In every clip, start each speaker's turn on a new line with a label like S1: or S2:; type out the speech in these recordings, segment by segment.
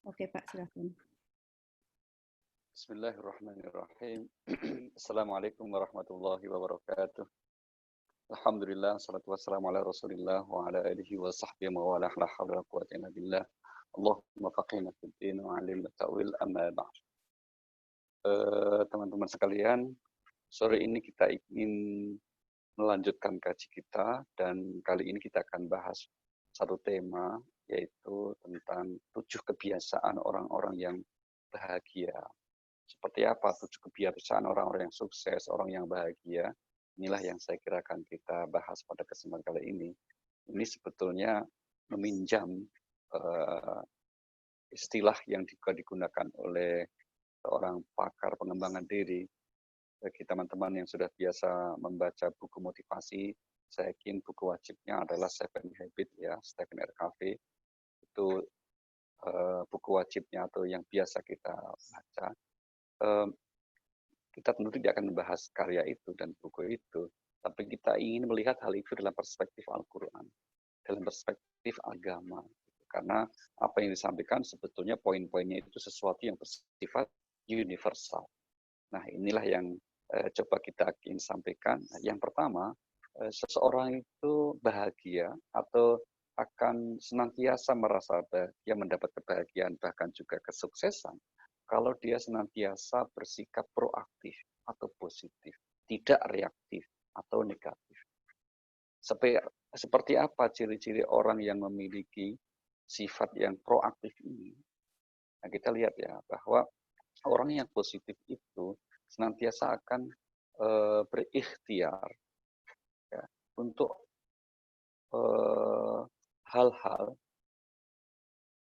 S1: Oke Pak, silakan.
S2: Bismillahirrahmanirrahim. Assalamualaikum warahmatullahi wabarakatuh. Alhamdulillah, salatu wassalamu ala rasulillah wa ala alihi wa sahbihi wa ala la hawla wa quwwata illa billah. Allahumma faqihna fid din wa 'allimna ta'wil, amma ba'd. Teman-teman sekalian, sore ini kita ingin melanjutkan kaji kita dan kali ini kita akan bahas satu tema, yaitu tentang 7 kebiasaan orang-orang yang bahagia. Seperti apa 7 kebiasaan orang-orang yang sukses, orang yang bahagia. Inilah yang saya kira akan kita bahas pada kesempatan kali ini. Ini sebetulnya meminjam istilah yang juga digunakan oleh seorang pakar pengembangan diri. Bagi teman-teman yang sudah biasa membaca buku motivasi, saya yakin buku wajibnya adalah Seven Habits ya, Stephen R. Covey. Itu buku wajibnya atau yang biasa kita baca. Kita tentu tidak akan membahas karya itu dan buku itu, tapi kita ingin melihat hal itu dalam perspektif Al-Quran, dalam perspektif agama. Karena apa yang disampaikan sebetulnya poin-poinnya itu sesuatu yang bersifat universal. Nah, inilah yang coba kita ingin sampaikan. Yang pertama, seseorang itu bahagia atau akan senantiasa merasa bahagia, mendapat kebahagiaan, bahkan juga kesuksesan, kalau dia senantiasa bersikap proaktif atau positif, tidak reaktif atau negatif. Seperti apa ciri-ciri orang yang memiliki sifat yang proaktif ini? Nah, kita lihat ya, bahwa orang yang positif itu senantiasa akan berikhtiar ya, untuk hal-hal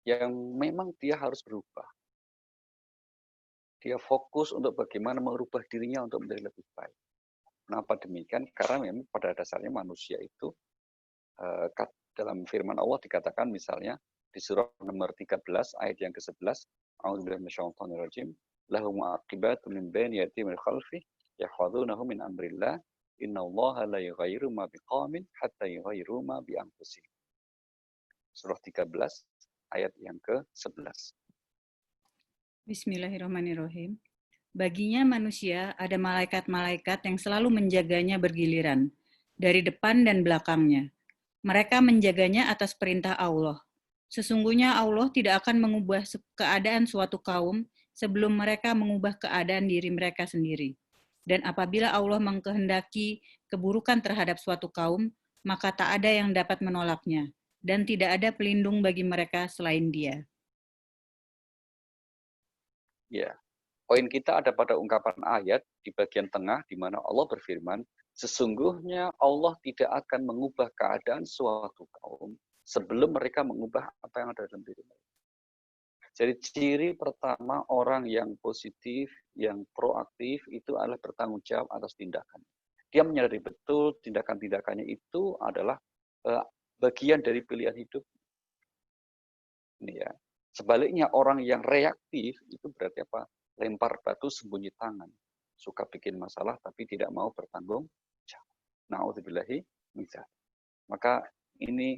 S2: yang memang dia harus berubah. Dia fokus untuk bagaimana merubah dirinya untuk menjadi lebih baik. Kenapa demikian? Karena memang pada dasarnya manusia itu dalam firman Allah dikatakan misalnya di surah nomor 13 ayat yang ke-11, A'udzubillahi minasyaitonirrajim, lahum aqibatu min baini yadayhi min khalfihi yahfazunahu min amrillah, innallaha la yughayyiru ma biqaumin hatta yughayyiru ma bi anfusihim. Surah 13 ayat yang ke-11.
S1: Bismillahirrahmanirrahim. Baginya manusia ada malaikat-malaikat yang selalu menjaganya bergiliran, dari depan dan belakangnya. Mereka menjaganya atas perintah Allah. Sesungguhnya Allah tidak akan mengubah keadaan suatu kaum sebelum mereka mengubah keadaan diri mereka sendiri. Dan apabila Allah mengkehendaki keburukan terhadap suatu kaum, maka tak ada yang dapat menolaknya, dan tidak ada pelindung bagi mereka selain Dia.
S2: Ya, poin kita ada pada ungkapan ayat di bagian tengah di mana Allah berfirman, sesungguhnya Allah tidak akan mengubah keadaan suatu kaum sebelum mereka mengubah apa yang ada dalam diri mereka. Jadi ciri pertama orang yang positif, yang proaktif itu adalah bertanggung jawab atas tindakan. Dia menyadari betul tindakan-tindakannya itu adalah bagian dari pilihan hidup. Ini ya. Sebaliknya orang yang reaktif itu berarti apa? Lempar batu sembunyi tangan. Suka bikin masalah tapi tidak mau bertanggung jawab. Na'udzubillahi min dzalik. Maka ini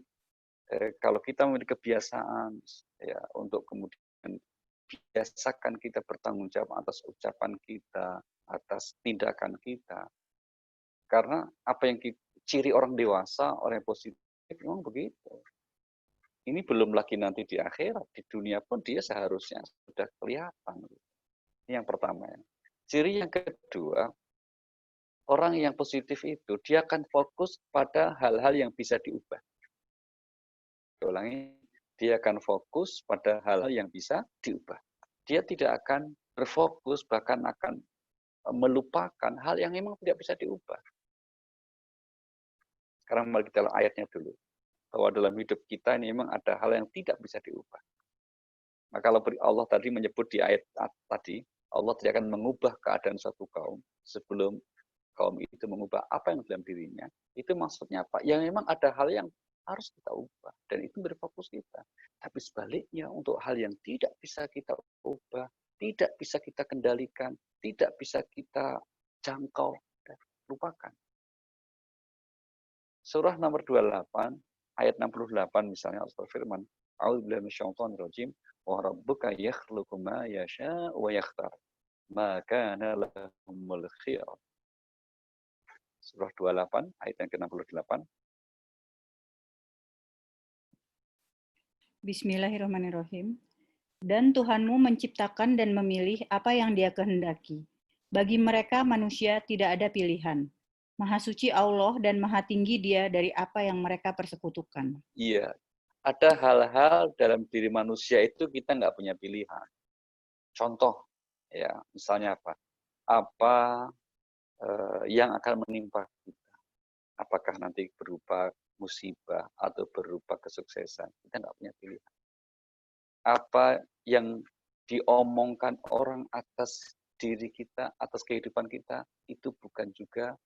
S2: kalau kita memiliki kebiasaan ya untuk kemudian biasakan kita bertanggung jawab atas ucapan kita, atas tindakan kita. Karena apa yang ciri orang dewasa, orang yang positif memang begitu. Ini belum lagi nanti di akhirat, di dunia pun dia seharusnya sudah kelihatan. Ini yang pertama. Ciri yang kedua, orang yang positif itu dia akan fokus pada hal-hal yang bisa diubah. Ulangi, dia akan fokus pada hal-hal yang bisa diubah. Dia tidak akan berfokus, bahkan akan melupakan hal yang memang tidak bisa diubah. Sekarang mari kita lihat ayatnya dulu. Bahwa dalam hidup kita ini memang ada hal yang tidak bisa diubah. Nah, kalau Allah tadi menyebut di ayat tadi, Allah tidak akan mengubah keadaan satu kaum sebelum kaum itu mengubah apa yang dalam dirinya. Itu maksudnya apa? Ya memang ada hal yang harus kita ubah. Dan itu berfokus kita. Tapi sebaliknya untuk hal yang tidak bisa kita ubah, tidak bisa kita kendalikan, tidak bisa kita jangkau, lupakan. Surah nomor 28, ayat 68 misalnya Allah berfirman, A'udzubillahi minasyaitonir rajim. Wa rabbuka yakhluqu ma yasha' wa yakhtar. Ma kana lahumul khiyar. Surah 28 ayat yang ke-68.
S1: Bismillahirrahmanirrahim. Dan Tuhanmu menciptakan dan memilih apa yang Dia kehendaki. Bagi mereka manusia tidak ada pilihan. Maha suci Allah dan maha tinggi Dia dari apa yang mereka persekutukan.
S2: Iya, ada hal-hal dalam diri manusia itu kita nggak punya pilihan. Contoh, ya, misalnya apa? Apa yang akan menimpa kita? Apakah nanti berupa musibah atau berupa kesuksesan? Kita nggak punya pilihan. Apa yang diomongkan orang atas diri kita, atas kehidupan kita, itu bukan juga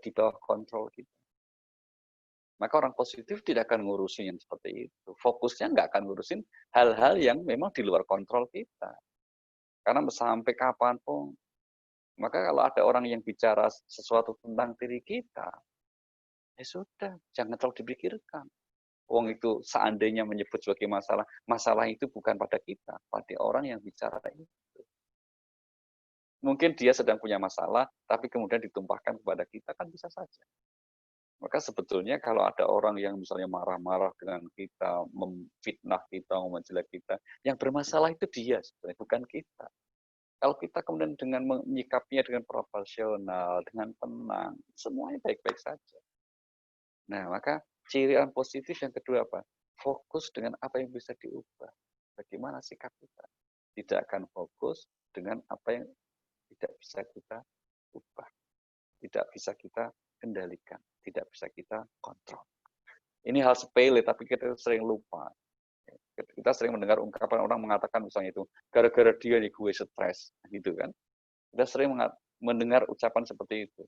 S2: di bawah kontrol kita. Maka orang positif tidak akan ngurusin yang seperti itu. Fokusnya nggak akan ngurusin hal-hal yang memang di luar kontrol kita. Karena sampai kapanpun, maka kalau ada orang yang bicara sesuatu tentang diri kita, ya sudah, jangan terlalu dipikirkan. Wong itu seandainya menyebut sebagai masalah, masalah itu bukan pada kita, pada orang yang bicara itu. Mungkin dia sedang punya masalah, tapi kemudian ditumpahkan kepada kita, kan bisa saja. Maka sebetulnya kalau ada orang yang misalnya marah-marah dengan kita, memfitnah kita, menjelek kita, yang bermasalah itu dia sebenarnya, bukan kita. Kalau kita kemudian dengan menyikapinya dengan proporsional, dengan tenang, semuanya baik-baik saja. Nah, maka ciri yang positif yang kedua apa? Fokus dengan apa yang bisa diubah. Bagaimana sikap kita? Tidak akan fokus dengan apa yang tidak bisa kita ubah. Tidak bisa kita kendalikan. Tidak bisa kita kontrol. Ini hal sepele, tapi kita sering lupa. Kita sering mendengar ungkapan orang mengatakan misalnya itu, gara-gara dia nih gue stres, gitu kan. Kita sering mendengar ucapan seperti itu.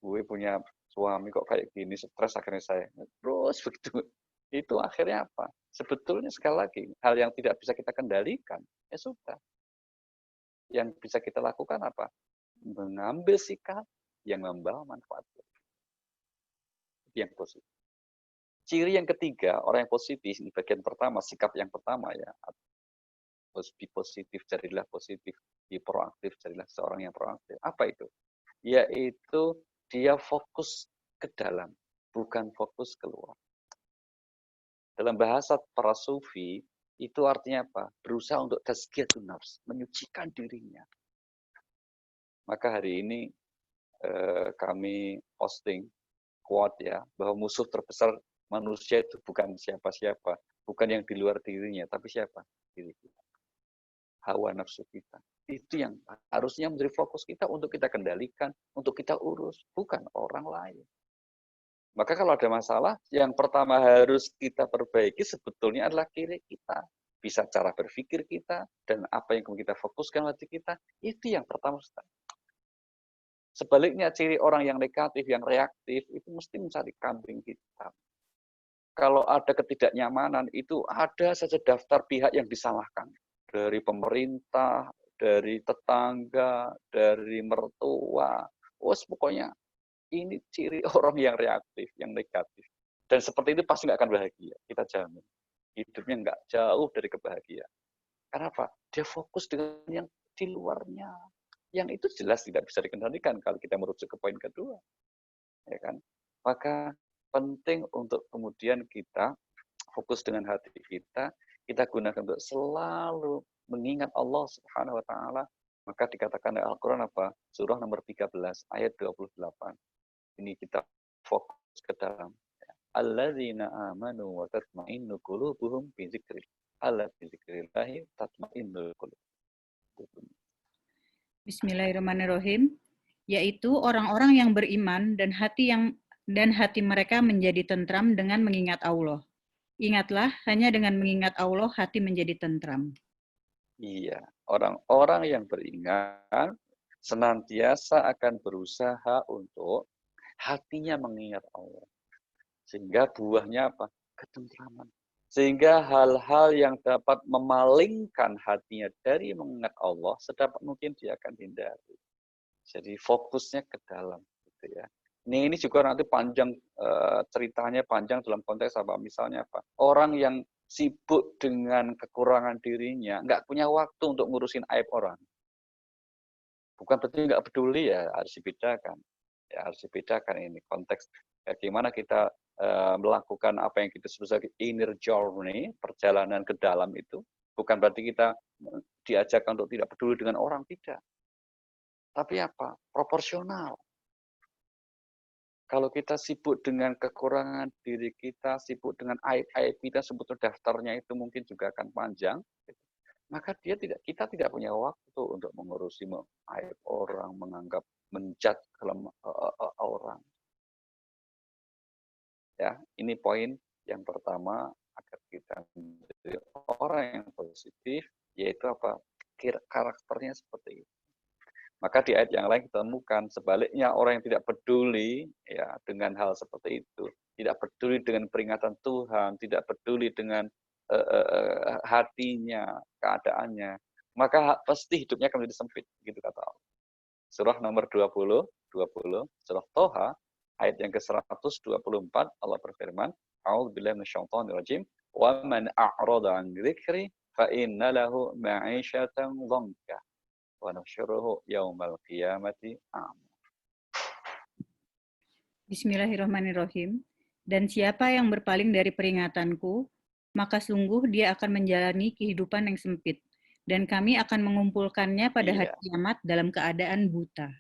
S2: Gue punya suami kok kayak gini, stres akhirnya saya. Terus begitu. Itu akhirnya apa? Sebetulnya sekali lagi, hal yang tidak bisa kita kendalikan, ya sudah. Yang bisa kita lakukan apa? Mengambil sikap yang membawa manfaat. Yang positif. Ciri yang ketiga, orang yang positif, di bagian pertama, sikap yang pertama ya, be positif, jadilah positif, be proaktif, jadilah seorang yang proaktif. Apa itu? Yaitu dia fokus ke dalam, bukan fokus keluar. Dalam bahasa para sufi, itu artinya apa? Berusaha untuk tazkiyatun nafs, menyucikan dirinya. Maka hari ini kami posting quote ya, bahwa musuh terbesar manusia itu bukan siapa-siapa, bukan yang di luar dirinya, tapi siapa? Diri kita. Hawa nafsu kita. Itu yang harusnya menjadi fokus kita untuk kita kendalikan, untuk kita urus, bukan orang lain. Maka kalau ada masalah, yang pertama harus kita perbaiki sebetulnya adalah diri kita. Bisa cara berpikir kita, dan apa yang kita fokuskan hati kita, itu yang pertama. Sebaliknya ciri orang yang negatif, yang reaktif, itu mesti mencari kambing hitam. Kalau ada ketidaknyamanan, itu ada saja daftar pihak yang disalahkan. Dari pemerintah, dari tetangga, dari mertua. Pokoknya ini ciri orang yang reaktif, yang negatif. Dan seperti itu pasti nggak akan bahagia, kita jamin. Hidupnya nggak jauh dari kebahagiaan. Karena apa? Dia fokus dengan yang di luarnya. Yang itu jelas tidak bisa dikendalikan kalau kita merujuk ke poin kedua. Ya kan? Maka penting untuk kemudian kita fokus dengan hati kita gunakan untuk selalu mengingat Allah Subhanahu wa taala. Maka dikatakan dalam Al-Qur'an apa? Surah nomor 13 ayat 28. Ini kita fokus ke dalam alladzina amanu wa tatma'innu qulubuhum bi dzikrillah. Ala bi dzikrillah tatma'innul qulub.
S1: Bismillahirrahmanirrahim, yaitu orang-orang yang beriman dan hati mereka menjadi tentram dengan mengingat Allah. Ingatlah, hanya dengan mengingat Allah hati menjadi tentram.
S2: Iya, orang-orang yang beringat senantiasa akan berusaha untuk hatinya mengingat Allah. Sehingga buahnya apa? Ketentraman. Sehingga hal-hal yang dapat memalingkan hatinya dari mengingat Allah, sedapat mungkin dia akan hindari. Jadi fokusnya ke dalam, gitu ya. Ini juga nanti panjang ceritanya panjang dalam konteks apa? Misalnya apa? Orang yang sibuk dengan kekurangan dirinya, nggak punya waktu untuk ngurusin aib orang. Bukan berarti nggak peduli ya, harus dibedakan. Ya, harus dibedakan ini konteks bagaimana kita melakukan apa yang kita sebut sebagai inner journey, perjalanan ke dalam itu. Bukan berarti kita diajarkan untuk tidak peduli dengan orang, tidak. Tapi apa? Proporsional. Kalau kita sibuk dengan kekurangan diri kita, sibuk dengan aib-aib kita, sebetulnya daftarnya itu mungkin juga akan panjang, maka kita tidak punya waktu untuk mengurusi aib orang, menjat orang. Ya, ini poin yang pertama agar kita menjadi orang yang positif, yaitu apa? Karakternya seperti itu. Maka di ayat yang lain kita temukan sebaliknya orang yang tidak peduli ya dengan hal seperti itu, tidak peduli dengan peringatan Tuhan, tidak peduli dengan hatinya, keadaannya, maka pasti hidupnya akan menjadi sempit, gitu kata Allah. Surah nomor 20, surah Toha, ayat yang ke-124, Allah berfirman, A'udzubillahi minasyaitonirrajim, wa man a'rada 'an dzikri fa inna lahu ma'isyatan dhanka wa nahsyuruhu yaumal qiyamati a'ma.
S1: Bismillahirrahmanirrahim. Dan siapa yang berpaling dari peringatanku, maka sungguh dia akan menjalani kehidupan yang sempit, dan kami akan mengumpulkannya pada hari kiamat dalam keadaan buta.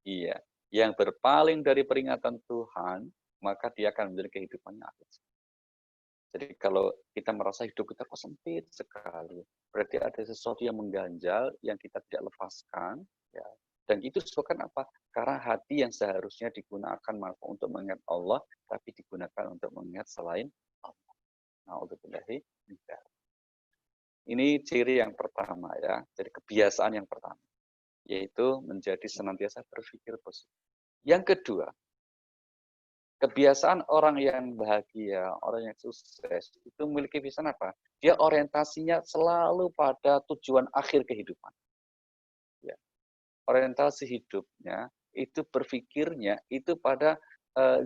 S2: Iya, yang berpaling dari peringatan Tuhan, maka dia akan menjadi kehidupannya akhir. Jadi kalau kita merasa hidup kita kok sempit sekali, berarti ada sesuatu yang mengganjal yang kita tidak lepaskan, ya. Dan itu disebabkan apa? Karena hati yang seharusnya digunakan untuk mengingat Allah, tapi digunakan untuk mengingat selain Allah. Na'udzubillahi min dzalik. Ini ciri yang pertama ya, jadi kebiasaan yang pertama, yaitu menjadi senantiasa berpikir positif. Yang kedua, kebiasaan orang yang bahagia, orang yang sukses, itu memiliki kebiasaan apa? Dia orientasinya selalu pada tujuan akhir kehidupan. Ya. Orientasi hidupnya, itu berpikirnya, itu pada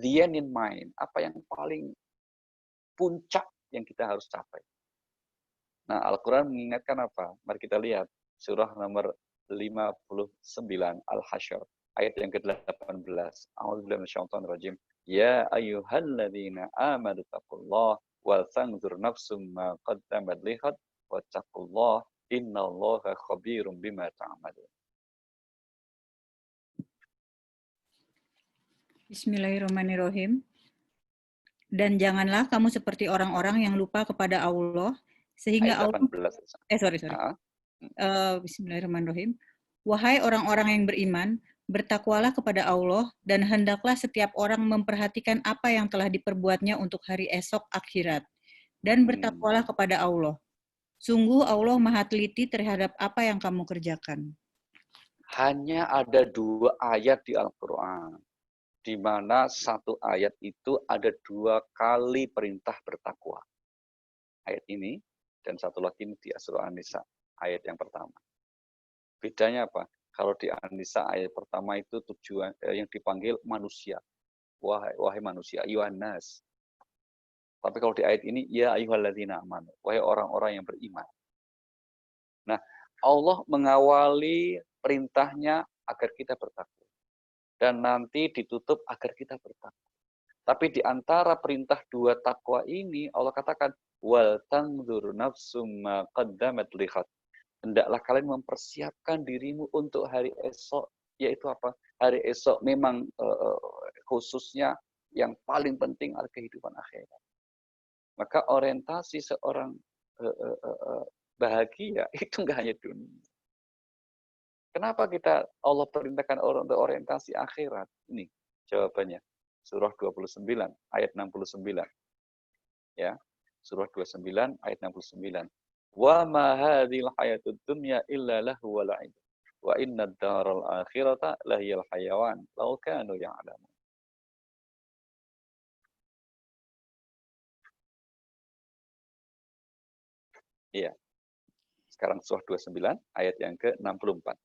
S2: the end in mind. Apa yang paling puncak yang kita harus capai. Nah, Al-Quran mengingatkan apa? Mari kita lihat. Surah nomor 59, Al-Hasyr. Ayat yang ke-18. A'udzubillahi minasyaitonirrajim. Ya ayyuhalladzina amanu taqullah wal tanzur nafsum ma qaddamat lihat wattaqullah innallaha khabirum bima ta'malun.
S1: Bismillahirrahmanirrahim. Dan janganlah kamu seperti orang-orang yang lupa kepada Allah, sehingga
S2: Ayat
S1: Allah...
S2: 18.
S1: Bismillahirrahmanirrahim. Wahai orang-orang yang beriman, bertakwalah kepada Allah, dan hendaklah setiap orang memperhatikan apa yang telah diperbuatnya untuk hari esok akhirat. Dan bertakwalah kepada Allah. Sungguh Allah maha teliti terhadap apa yang kamu kerjakan.
S2: Hanya ada 2 ayat di Al-Quran, di mana satu ayat itu ada 2 kali perintah bertakwa. Ayat ini, dan satu lagi di Surah An-Nisa, ayat yang pertama. Bedanya apa? Kalau di An-Nisa ayat pertama itu tujuan yang dipanggil manusia. Wahai manusia, Yohanes. Tapi kalau di ayat ini, ya ayyuhalladzina amanu, wahai orang-orang yang beriman. Nah, Allah mengawali perintahnya agar kita bertakwa. Dan nanti ditutup agar kita bertakwa. Tapi di antara perintah 2 takwa ini, Allah katakan, wal tanzur nafsum ma qaddamat lihat. Hendaklah kalian mempersiapkan dirimu untuk hari esok, yaitu apa? Hari esok memang khususnya yang paling penting adalah kehidupan akhirat. Maka orientasi seorang bahagia itu enggak hanya dunia. Kenapa Allah perintahkan orang untuk orientasi akhirat? Ini jawabannya. Surah 29 ayat 69. Ya. Surah 29 ayat 69. Wa ma hadhil hayatud dunya illa lahu wa la'ib. Wa inna ad-daral akhirata lahiyal hayawan law kanu ya'lamun. Iya. Sekarang surah 29 ayat yang ke-64.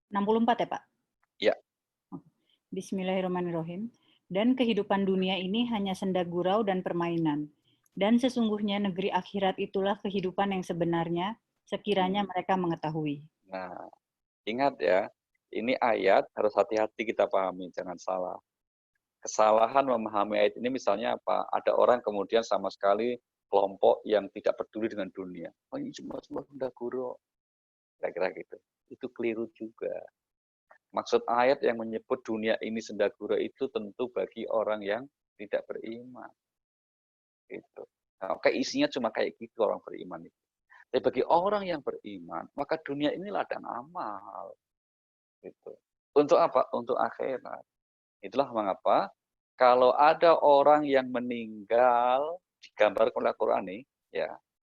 S1: 64 ya, Pak?
S2: Ya.
S1: Bismillahirrahmanirrahim. Dan kehidupan dunia ini hanya senda gurau dan permainan. Dan sesungguhnya negeri akhirat itulah kehidupan yang sebenarnya, sekiranya mereka mengetahui.
S2: Nah, ingat ya, ini ayat harus hati-hati kita pahami, jangan salah. Kesalahan memahami ayat ini misalnya apa? Ada orang kemudian sama sekali kelompok yang tidak peduli dengan dunia. Oh, ini cuma sembah guru, kira-kira gitu. Itu keliru juga. Maksud ayat yang menyebut dunia ini sendagura itu tentu bagi orang yang tidak beriman. Gitu. Nah, oke, isinya cuma kayak gitu orang beriman itu. Tapi bagi orang yang beriman, maka dunia ini ladang amal. Gitu. Untuk apa? Untuk akhirat. Itulah mengapa kalau ada orang yang meninggal digambarkan oleh Al-Quran nih, ya,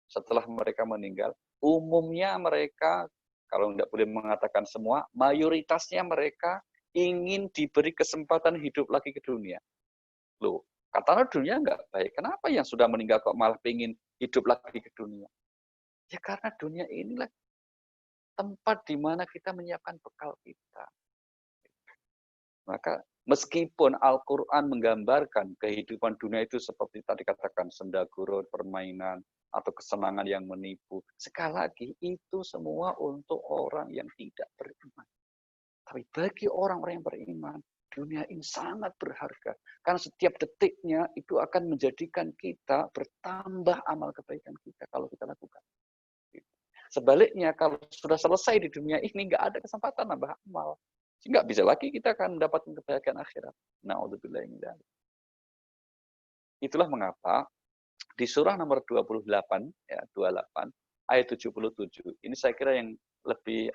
S2: setelah mereka meninggal, umumnya mereka, kalau tidak boleh mengatakan semua, mayoritasnya mereka ingin diberi kesempatan hidup lagi ke dunia. Loh, katanya dunia nggak baik. Kenapa yang sudah meninggal kok malah ingin hidup lagi ke dunia? Ya karena dunia inilah tempat di mana kita menyiapkan bekal kita. Maka meskipun Al-Quran menggambarkan kehidupan dunia itu seperti tadi katakan sendaguro, permainan, atau kesenangan yang menipu. Sekali lagi, itu semua untuk orang yang tidak beriman. Tapi bagi orang-orang yang beriman, dunia ini sangat berharga. Karena setiap detiknya itu akan menjadikan kita bertambah amal kebaikan kita kalau kita lakukan. Sebaliknya, kalau sudah selesai di dunia ini, nggak ada kesempatan nambah amal. Nggak bisa lagi kita akan mendapatkan kebahagiaan akhirat. Na'udzubillah min dzalik. Itulah mengapa di surah nomor 28, ya, 28, ayat 77, ini saya kira yang lebih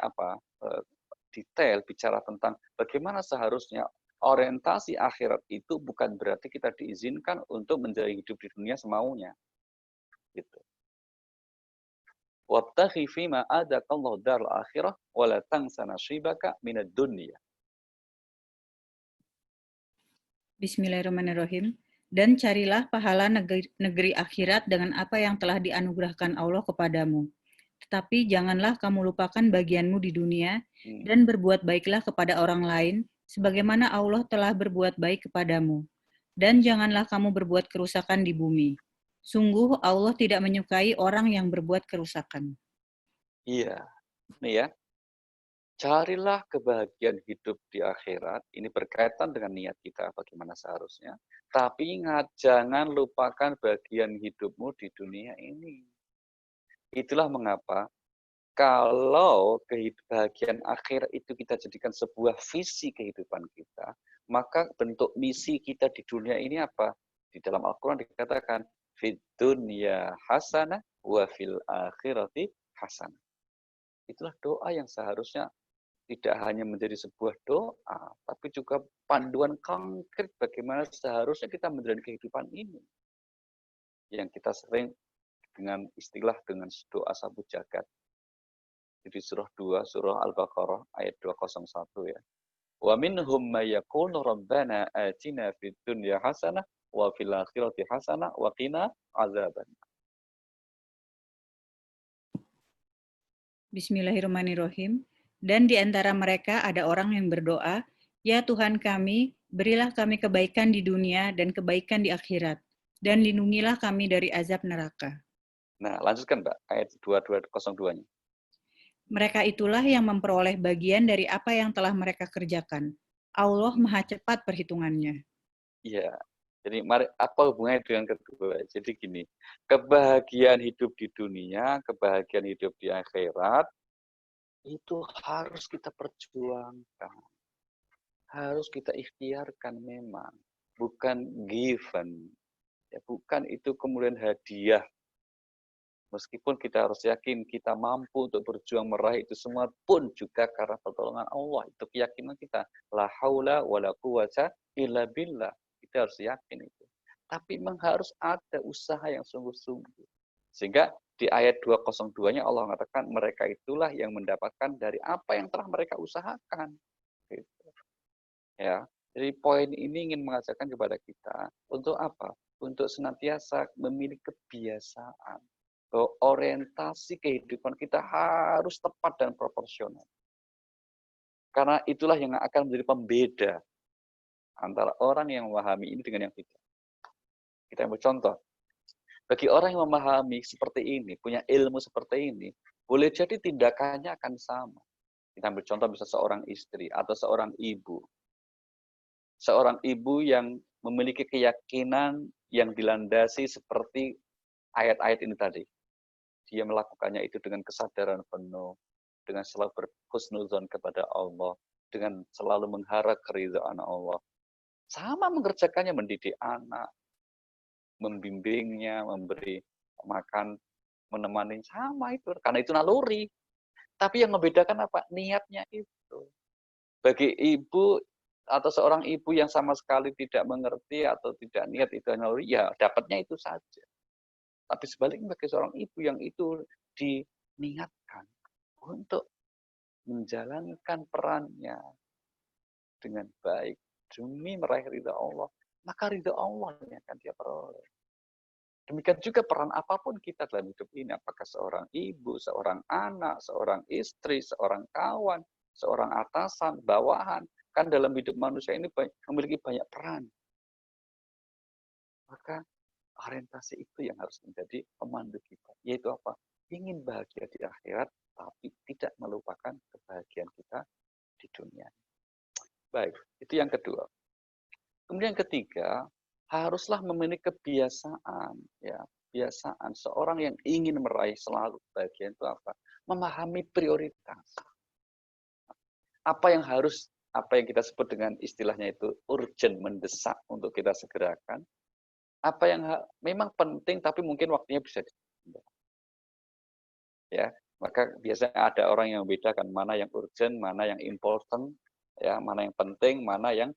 S2: detail bicara tentang bagaimana seharusnya orientasi akhirat itu bukan berarti kita diizinkan untuk menjalani hidup di dunia semaunya. Gitu. Wabtaghi fima adakallahu darul akhirah wa la tansa nasibaka minad dunya.
S1: Bismillahirrahmanirrahim. Dan carilah pahala negeri akhirat dengan apa yang telah dianugerahkan Allah kepadamu. Tetapi janganlah kamu lupakan bagianmu di dunia dan berbuat baiklah kepada orang lain, sebagaimana Allah telah berbuat baik kepadamu. Dan janganlah kamu berbuat kerusakan di bumi. Sungguh Allah tidak menyukai orang yang berbuat kerusakan.
S2: Iya, nih ya. Carilah kebahagiaan hidup di akhirat. Ini berkaitan dengan niat kita bagaimana seharusnya. Tapi ingat, jangan lupakan bagian hidupmu di dunia ini. Itulah mengapa kalau kebahagiaan akhir itu kita jadikan sebuah visi kehidupan kita, maka bentuk misi kita di dunia ini apa? Di dalam Al-Quran dikatakan, fid dunya hasanah wa fil akhirati hasanah. Itulah doa yang seharusnya tidak hanya menjadi sebuah doa, tapi juga panduan konkret bagaimana seharusnya kita menjalani kehidupan ini. Yang kita sering dengan istilah dengan doa sabu jagat. Di surah 2, surah Al-Baqarah, ayat 201 ya. Wa minhum may yaqulu rabbana atina fid dunya hasanah wa fil akhirati hasanah wa qina azaban.
S1: Bismillahirrahmanirrahim. Dan di antara mereka ada orang yang berdoa, "Ya Tuhan kami, berilah kami kebaikan di dunia dan kebaikan di akhirat, dan lindungilah kami dari azab neraka."
S2: Nah, lanjutkan Mbak, ayat 2202-nya.
S1: Mereka itulah yang memperoleh bagian dari apa yang telah mereka kerjakan. Allah Maha Cepat perhitungannya.
S2: Iya. Jadi mari apa hubungannya dengan kedua? Jadi gini, kebahagiaan hidup di dunia, kebahagiaan hidup di akhirat itu harus kita perjuangkan. Harus kita ikhtiarkan memang, bukan given. Ya, bukan itu kemudian hadiah. Meskipun kita harus yakin kita mampu untuk berjuang meraih itu semua pun juga karena pertolongan Allah. Itu keyakinan kita. La haula wa la quwata illa billah. Kita harus yakin itu. Tapi memang harus ada usaha yang sungguh-sungguh. Sehingga di ayat 202-nya Allah mengatakan mereka itulah yang mendapatkan dari apa yang telah mereka usahakan. Gitu. Ya. Jadi poin ini ingin mengajarkan kepada kita untuk apa? Untuk senantiasa memiliki kebiasaan. Bahwa orientasi kehidupan kita harus tepat dan proporsional. Karena itulah yang akan menjadi pembeda antara orang yang memahami ini dengan yang tidak. Kita ambil contoh. Bagi orang yang memahami seperti ini, punya ilmu seperti ini, boleh jadi tindakannya akan sama. Kita ambil contoh bisa seorang istri atau seorang ibu. Seorang ibu yang memiliki keyakinan yang dilandasi seperti ayat-ayat ini tadi. Dia melakukannya itu dengan kesadaran penuh, dengan selalu berhusnuzon kepada Allah, dengan selalu mengharap keridhaan Allah. Sama mengerjakannya, mendidik anak, membimbingnya, memberi makan, menemani, sama itu. Karena itu naluri. Tapi yang membedakan apa? Niatnya itu. Bagi ibu atau seorang ibu yang sama sekali tidak mengerti atau tidak niat itu naluri, ya dapatnya itu saja. Tapi sebaliknya bagi seorang ibu yang itu diniatkan untuk menjalankan perannya dengan baik demi meraih ridha Allah, maka ridha Allah yang akan dia peroleh. Demikian juga peran apapun kita dalam hidup ini, apakah seorang ibu, seorang anak, seorang istri, seorang kawan, seorang atasan, bawahan, kan dalam hidup manusia ini memiliki banyak peran. Maka orientasi itu yang harus menjadi pemandu kita, yaitu apa? Ingin bahagia di akhirat, tapi tidak melupakan kebahagiaan kita di dunia. Baik, itu yang kedua. Kemudian yang ketiga, haruslah memiliki kebiasaan, ya, kebiasaan seorang yang ingin meraih selalu kebahagiaan itu apa? Memahami prioritas. Apa yang kita sebut dengan istilahnya itu urgent, mendesak untuk kita segerakan. Apa yang memang penting tapi mungkin waktunya bisa ditunda. Ya, maka biasanya ada orang yang membedakan mana yang urgent, mana yang important, ya, mana yang penting, mana yang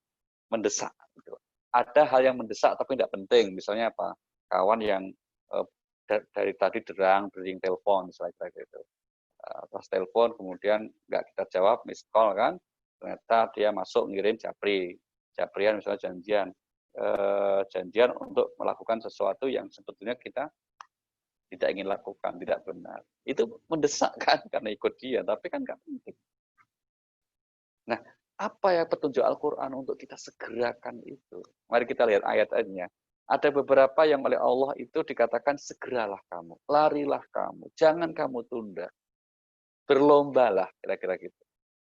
S2: mendesak. Gitu. Ada hal yang mendesak tapi tidak penting. Misalnya apa? Kawan yang dari tadi berdering telepon, misalnya gitu. Pas telepon kemudian nggak kita jawab, miss call kan? Ternyata dia masuk ngirim japrian misalnya janjian untuk melakukan sesuatu yang sebetulnya kita tidak ingin lakukan, tidak benar. Itu mendesak kan karena ikut dia, tapi kan nggak penting. Nah, apa ya petunjuk Al-Quran untuk kita segerakan itu? Mari kita lihat ayat-ayatnya. Ada beberapa yang oleh Allah itu dikatakan segeralah kamu, larilah kamu, jangan kamu tunda. Berlombalah, kira-kira gitu.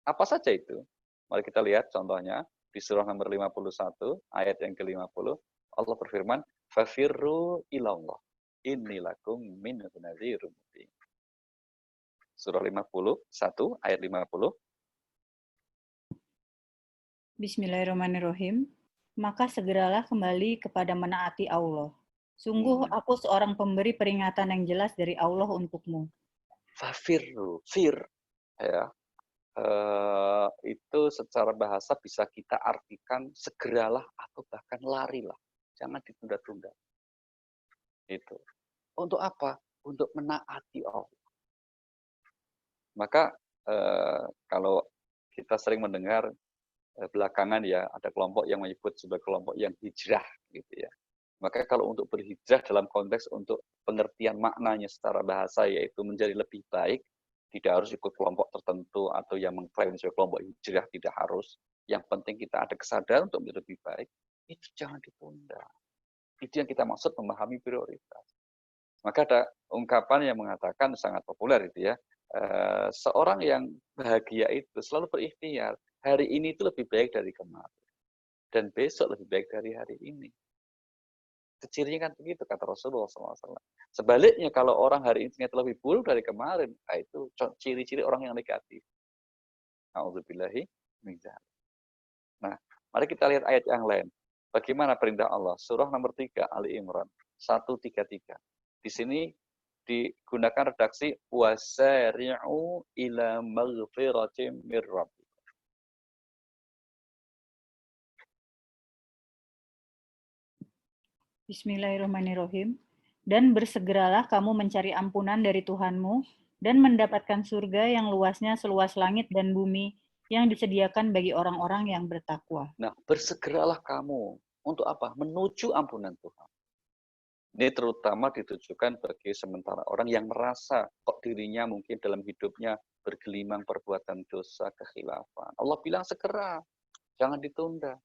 S2: Apa saja itu? Mari kita lihat contohnya di surah nomor 51, ayat yang ke-50. Allah berfirman, "Fafirru ilallah, inni lakum minhu nadhirun mubin." Surah 51, ayat 50.
S1: Bismillahirrahmanirrahim. Maka segeralah kembali kepada menaati Allah. Sungguh aku seorang pemberi peringatan yang jelas dari Allah untukmu.
S2: Fafirru, fir, ya, itu secara bahasa bisa kita artikan segeralah atau bahkan larilah. Jangan ditunda-tunda. Itu. Untuk apa? Untuk menaati Allah. Maka kalau kita sering mendengar belakangan ya ada kelompok yang menyebut sebagai kelompok yang hijrah gitu ya. Maka kalau untuk berhijrah dalam konteks untuk pengertian maknanya secara bahasa yaitu menjadi lebih baik, tidak harus ikut kelompok tertentu atau yang mengklaim sebagai kelompok hijrah, tidak harus. Yang penting kita ada kesadaran untuk menjadi lebih baik, itu jangan ditunda. Itu yang kita maksud memahami prioritas. Maka ada ungkapan yang mengatakan sangat populer itu ya, seorang yang bahagia itu selalu berikhtiar, hari ini itu lebih baik dari kemarin. Dan besok lebih baik dari hari ini. Cirinya kan begitu kata Rasulullah SAW. Sebaliknya kalau orang hari ini ternyata lebih buruk dari kemarin, nah itu ciri-ciri orang yang negatif. A'udzubillahi min dzalik. Nah, mari kita lihat ayat yang lain. Bagaimana perintah Allah? Surah nomor 3 Ali Imran 133. Di sini digunakan redaksi wasari'u ila maghfiratin mir rabbikum.
S1: Bismillahirrahmanirrahim. Dan bersegeralah kamu mencari ampunan dari Tuhanmu dan mendapatkan surga yang luasnya seluas langit dan bumi yang disediakan bagi orang-orang yang bertakwa.
S2: Nah, bersegeralah kamu. Untuk apa? Menuju ampunan Tuhan. Ini terutama ditujukan bagi sementara orang yang merasa kok dirinya mungkin dalam hidupnya bergelimang perbuatan dosa, kekhilafan. Allah bilang segera, jangan ditunda.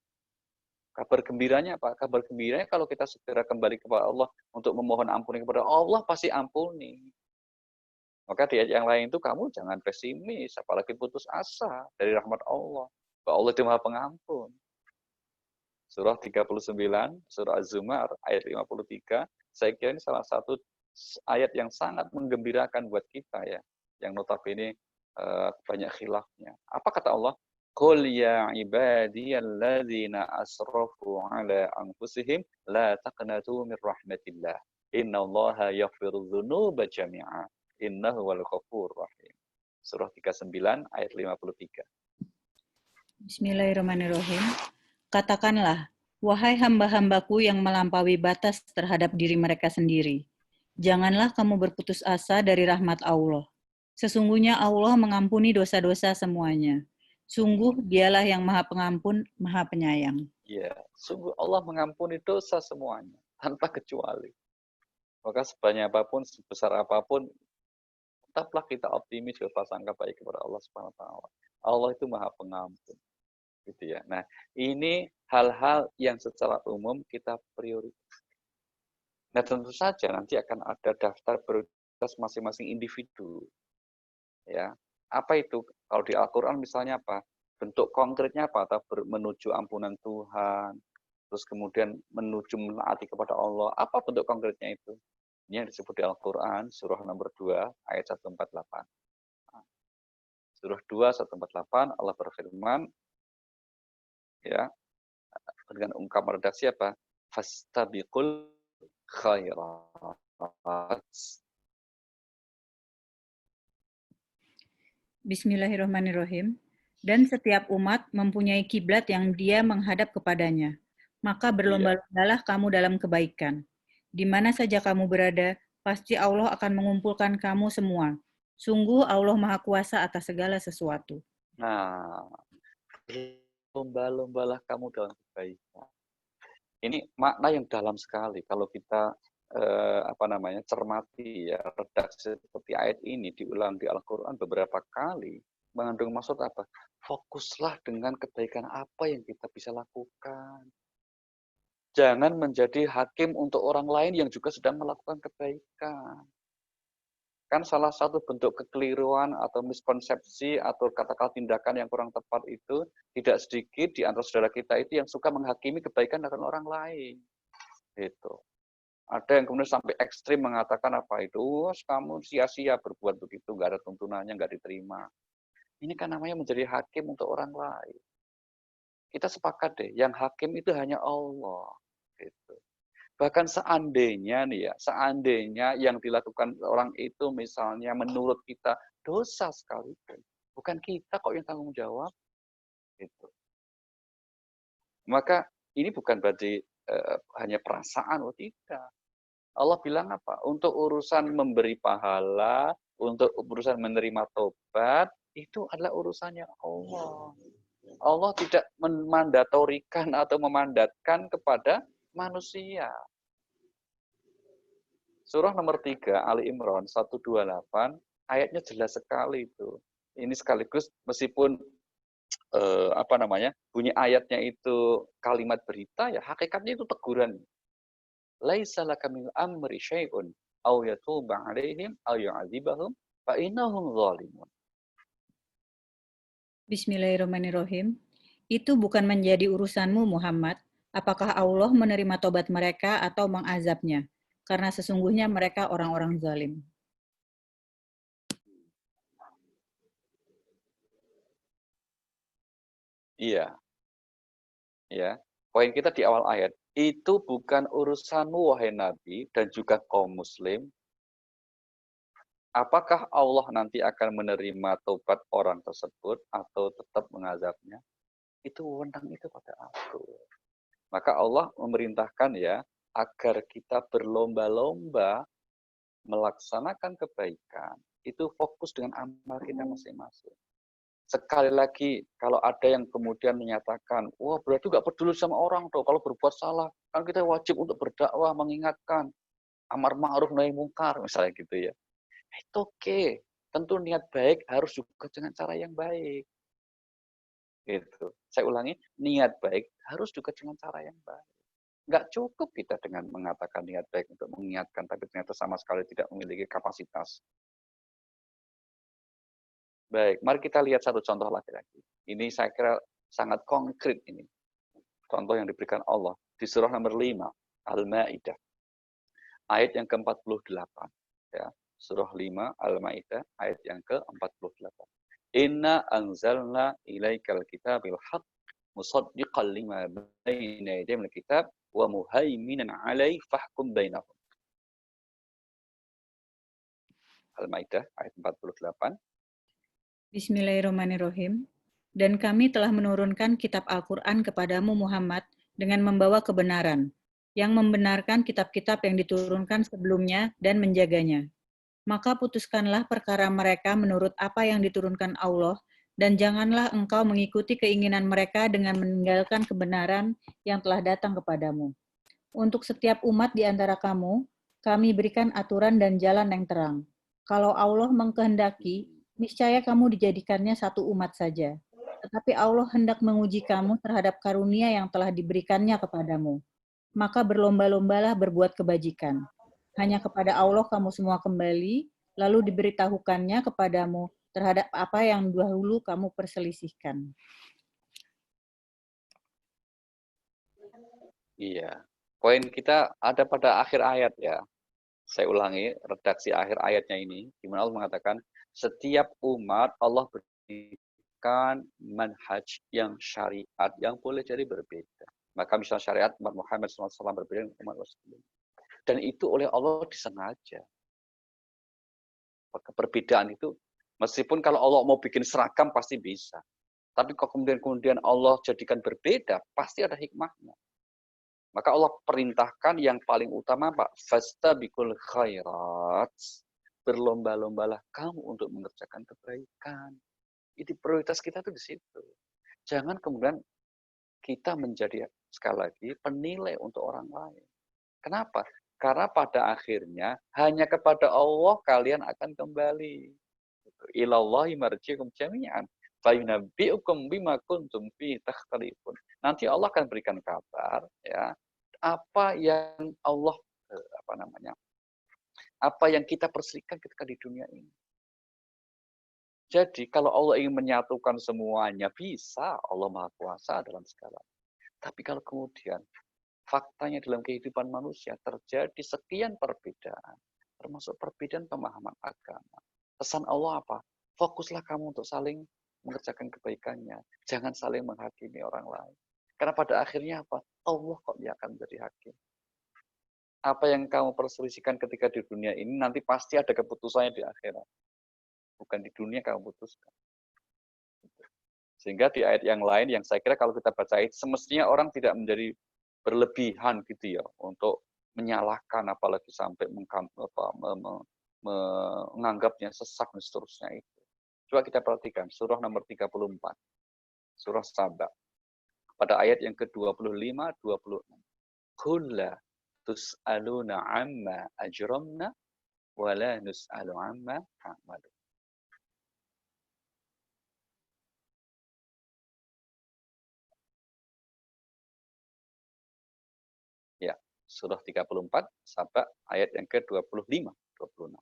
S2: Kabar gembiranya apa? Kabar gembiranya kalau kita segera kembali kepada Allah, untuk memohon ampun kepada Allah, pasti ampuni. Maka di ayat yang lain itu kamu jangan pesimis, apalagi putus asa dari rahmat Allah. Bahwa Allah itu Maha Pengampun. Surah 39, Surah Az-Zumar, ayat 53, saya kira ini salah satu ayat yang sangat menggembirakan buat kita ya, yang notabene banyak khilafnya. Apa kata Allah? Qul ya ibadiyalladzina asrafu ala anfusihim la taqnatu min rahmatillah. Innallaha yaghfirudz dzunuba jami'a. Innahu wal ghafurur rahim. Surah 39 ayat 53.
S1: Bismillahirrahmanirrahim. Katakanlah, wahai hamba-hambaku yang melampaui batas terhadap diri mereka sendiri. Janganlah kamu berputus asa dari rahmat Allah. Sesungguhnya Allah mengampuni dosa-dosa semuanya. Sungguh dialah yang Maha Pengampun, Maha Penyayang.
S2: Ya, sungguh Allah mengampuni dosa semuanya, tanpa kecuali. Maka sebanyak apapun, sebesar apapun, tetaplah kita optimis berprasangka baik kepada Allah Subhanahu wa taala. Allah itu Maha Pengampun. Gitu ya. Nah, ini hal-hal yang secara umum kita prioritas. Nah, tentu saja nanti akan ada daftar prioritas masing-masing individu. Ya. Apa itu? Kalau di Al-Qur'an misalnya apa? Bentuk konkretnya apa? Atau menuju ampunan Tuhan, terus kemudian menuju menaati kepada Allah. Apa bentuk konkretnya itu? Ini yang disebut di Al-Quran, surah nomor 2, ayat 148. Surah 2, 148, Allah berfirman, ya, dengan ungkapan redaksi apa? Fastabiqul khairat.
S1: Bismillahirrahmanirrahim. Dan setiap umat mempunyai kiblat yang dia menghadap kepadanya. Maka berlomba-lombalah kamu dalam kebaikan. Di mana saja kamu berada, pasti Allah akan mengumpulkan kamu semua. Sungguh Allah Maha Kuasa atas segala sesuatu.
S2: Nah, lomba-lombalah kamu dalam kebaikan. Ini makna yang dalam sekali kalau kita cermati ya, redaksi seperti ayat ini diulang di Al-Quran beberapa kali, mengandung maksud apa? Fokuslah dengan kebaikan apa yang kita bisa lakukan. Jangan menjadi hakim untuk orang lain yang juga sedang melakukan kebaikan. Kan salah satu bentuk kekeliruan atau miskonsepsi atau katakanlah tindakan yang kurang tepat itu tidak sedikit di antara saudara kita itu yang suka menghakimi kebaikan dari orang lain. Gitu. Ada yang kemudian sampai ekstrim mengatakan apa itu, kamu sia-sia berbuat begitu, nggak ada tuntunannya, nggak diterima. Ini kan namanya menjadi hakim untuk orang lain. Kita sepakat deh, yang hakim itu hanya Allah. Gitu. Bahkan seandainya nih ya, seandainya yang dilakukan orang itu misalnya menurut kita dosa sekalipun, bukan kita kok yang tanggung jawab. Gitu. Maka ini bukan berarti hanya perasaan, oh tidak. Allah bilang apa? Untuk urusan memberi pahala, untuk urusan menerima tobat, itu adalah urusannya Allah. Allah tidak memandatorikan atau memandatkan kepada manusia. Surah nomor 3, Ali Imran 128, ayatnya jelas sekali itu. Ini sekaligus meskipun bunyi ayatnya itu kalimat berita, ya hakikatnya itu teguran. Laisa laka min amri syai'un aw yatuba 'alaihim aw yu'adzibahum fa innahum zalimun.
S1: Bismillahirrahmanirrahim. Itu bukan menjadi urusanmu, Muhammad. Apakah Allah menerima tobat mereka atau mengazabnya? Karena sesungguhnya mereka orang-orang zalim.
S2: Iya, ya. Poin kita di awal ayat, itu bukan urusanmu wahai Nabi dan juga kaum muslim. Apakah Allah nanti akan menerima tobat orang tersebut atau tetap mengazabnya? Itu wewenang itu pada aku. Maka Allah memerintahkan ya agar kita berlomba-lomba melaksanakan kebaikan. Itu fokus dengan amal kita masing-masing. Sekali lagi, kalau ada yang kemudian menyatakan, wah berarti nggak peduli sama orang tuh, kalau berbuat salah, kan kita wajib untuk berdakwah, mengingatkan, amar ma'ruf nahi mungkar, misalnya gitu ya. Itu oke. Tentu niat baik harus juga dengan cara yang baik. Gitu. Saya ulangi, niat baik harus juga dengan cara yang baik. Nggak cukup kita dengan mengatakan niat baik untuk mengingatkan, tapi ternyata sama sekali tidak memiliki kapasitas. Baik, mari kita lihat satu contoh lagi. Ini saya kira sangat konkret ini. Contoh yang diberikan Allah di surah nomor 5, Al-Maidah. Ayat yang ke-48. Ya, surah 5 Al-Maidah ayat yang ke-48. Inna anzalna ilaikal kitabil haqq musaddiqan lima baina yadayhi minal kitab wa muhaiminan 'alaihi fahkum bainahum. Al-Maidah ayat 48.
S1: Bismillahirrahmanirrahim. Dan kami telah menurunkan kitab Al-Quran kepadamu Muhammad dengan membawa kebenaran, yang membenarkan kitab-kitab yang diturunkan sebelumnya dan menjaganya. Maka putuskanlah perkara mereka menurut apa yang diturunkan Allah, dan janganlah engkau mengikuti keinginan mereka dengan meninggalkan kebenaran yang telah datang kepadamu. Untuk setiap umat di antara kamu, kami berikan aturan dan jalan yang terang. Kalau Allah mengkehendaki, niscaya kamu dijadikannya satu umat saja. Tetapi Allah hendak menguji kamu terhadap karunia yang telah diberikannya kepadamu. Maka berlomba-lombalah berbuat kebajikan. Hanya kepada Allah kamu semua kembali, lalu diberitahukannya kepadamu terhadap apa yang dahulu kamu perselisihkan.
S2: Iya. Poin kita ada pada akhir ayat ya. Saya ulangi redaksi akhir ayatnya ini, di mana Allah mengatakan setiap umat Allah berikan manhaj yang syariat yang boleh jadi berbeda. Maka misalnya syariat umat Muhammad SAW berbeda dengan umat Rasulullah. Dan itu oleh Allah disengaja. Perbedaan itu, meskipun kalau Allah mau bikin seragam pasti bisa. Tapi kalau kemudian Allah jadikan berbeda, pasti ada hikmahnya. Maka Allah perintahkan yang paling utama Pak, fastabiqul khairat. Berlomba-lombalah kamu untuk mengerjakan kebaikan. Itu prioritas kita tuh di situ. Jangan kemudian kita menjadi sekali lagi penilai untuk orang lain. Kenapa? Karena pada akhirnya hanya kepada Allah kalian akan kembali. Ilallahi marji'ukum jami'an. Fayunabbi'ukum bima kuntum fi takhtalifun. Nanti Allah akan berikan kabar ya, apa yang Allah apa yang kita perselisihkan ketika di dunia ini. Jadi kalau Allah ingin menyatukan semuanya bisa, Allah Maha Kuasa dalam segala. Tapi kalau kemudian faktanya dalam kehidupan manusia terjadi sekian perbedaan, termasuk perbedaan pemahaman agama. Pesan Allah apa? Fokuslah kamu untuk saling mengerjakan kebaikannya. Jangan saling menghakimi orang lain. Karena pada akhirnya apa? Allah kok dia akan menjadi hakim. Apa yang kamu perselisihkan ketika di dunia ini nanti pasti ada keputusannya di akhirat. Bukan di dunia kamu putuskan. Sehingga di ayat yang lain yang saya kira kalau kita baca itu semestinya orang tidak menjadi berlebihan gitu ya untuk menyalahkan apalagi sampai menganggapnya sesat dan seterusnya itu. Coba kita perhatikan surah nomor 34. Surah Saba. Pada ayat yang ke-25 26. Kulla tus'aluna amma ajramna wa la nus'alu amma ta'malun. Ya, surah 34 Saba ayat yang ke-25 26.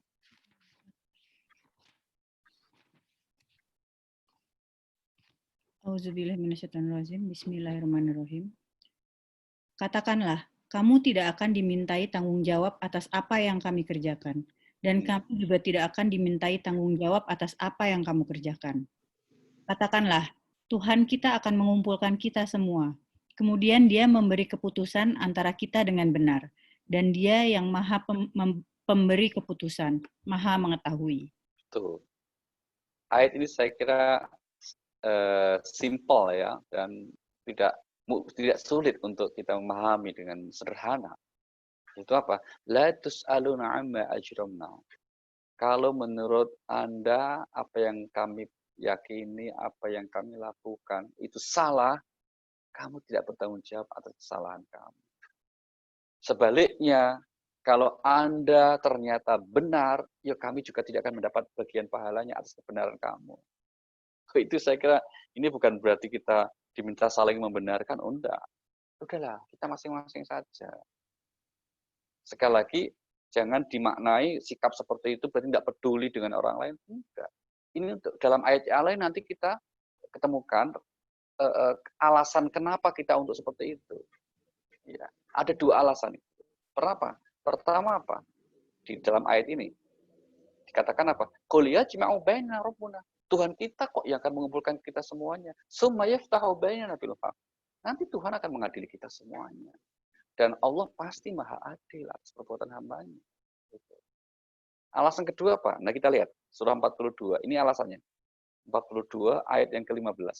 S1: Auzubillahiminasyaitonirrajim. Bismillahirrahmanirrahim. Katakanlah, kamu tidak akan dimintai tanggung jawab atas apa yang kami kerjakan, dan kami juga tidak akan dimintai tanggung jawab atas apa yang kamu kerjakan. Katakanlah, Tuhan kita akan mengumpulkan kita semua. Kemudian Dia memberi keputusan antara kita dengan benar, dan Dia yang Maha Pemberi keputusan, Maha mengetahui.
S2: Tuh. Ayat ini saya kira simple ya dan tidak sulit untuk kita memahami dengan sederhana. Itu apa? La tus'aluna amma ajramna. Kalau menurut Anda apa yang kami yakini, apa yang kami lakukan itu salah, kamu tidak bertanggung jawab atas kesalahan kamu. Sebaliknya, kalau Anda ternyata benar, ya kami juga tidak akan mendapat bagian pahalanya atas kebenaran kamu. Itu saya kira ini bukan berarti kita diminta saling membenarkan, enggak. Udahlah, kita masing-masing saja. Sekali lagi, jangan dimaknai sikap seperti itu berarti tidak peduli dengan orang lain. Enggak. Ini untuk dalam ayat yang lain nanti kita ketemukan alasan kenapa kita untuk seperti itu. Ya, ada dua alasan itu. Pertama apa? Di dalam ayat ini dikatakan apa? Qul yajma'u bainana rabbuna. Tuhan kita kok yang akan mengumpulkan kita semuanya. Summa yaftahu bainana bil haqq. Nanti Tuhan akan mengadili kita semuanya. Dan Allah pasti maha adil atas perbuatan hambanya. Alasan kedua apa? Nah kita lihat, surah 42. Ini alasannya. 42 ayat yang ke-15.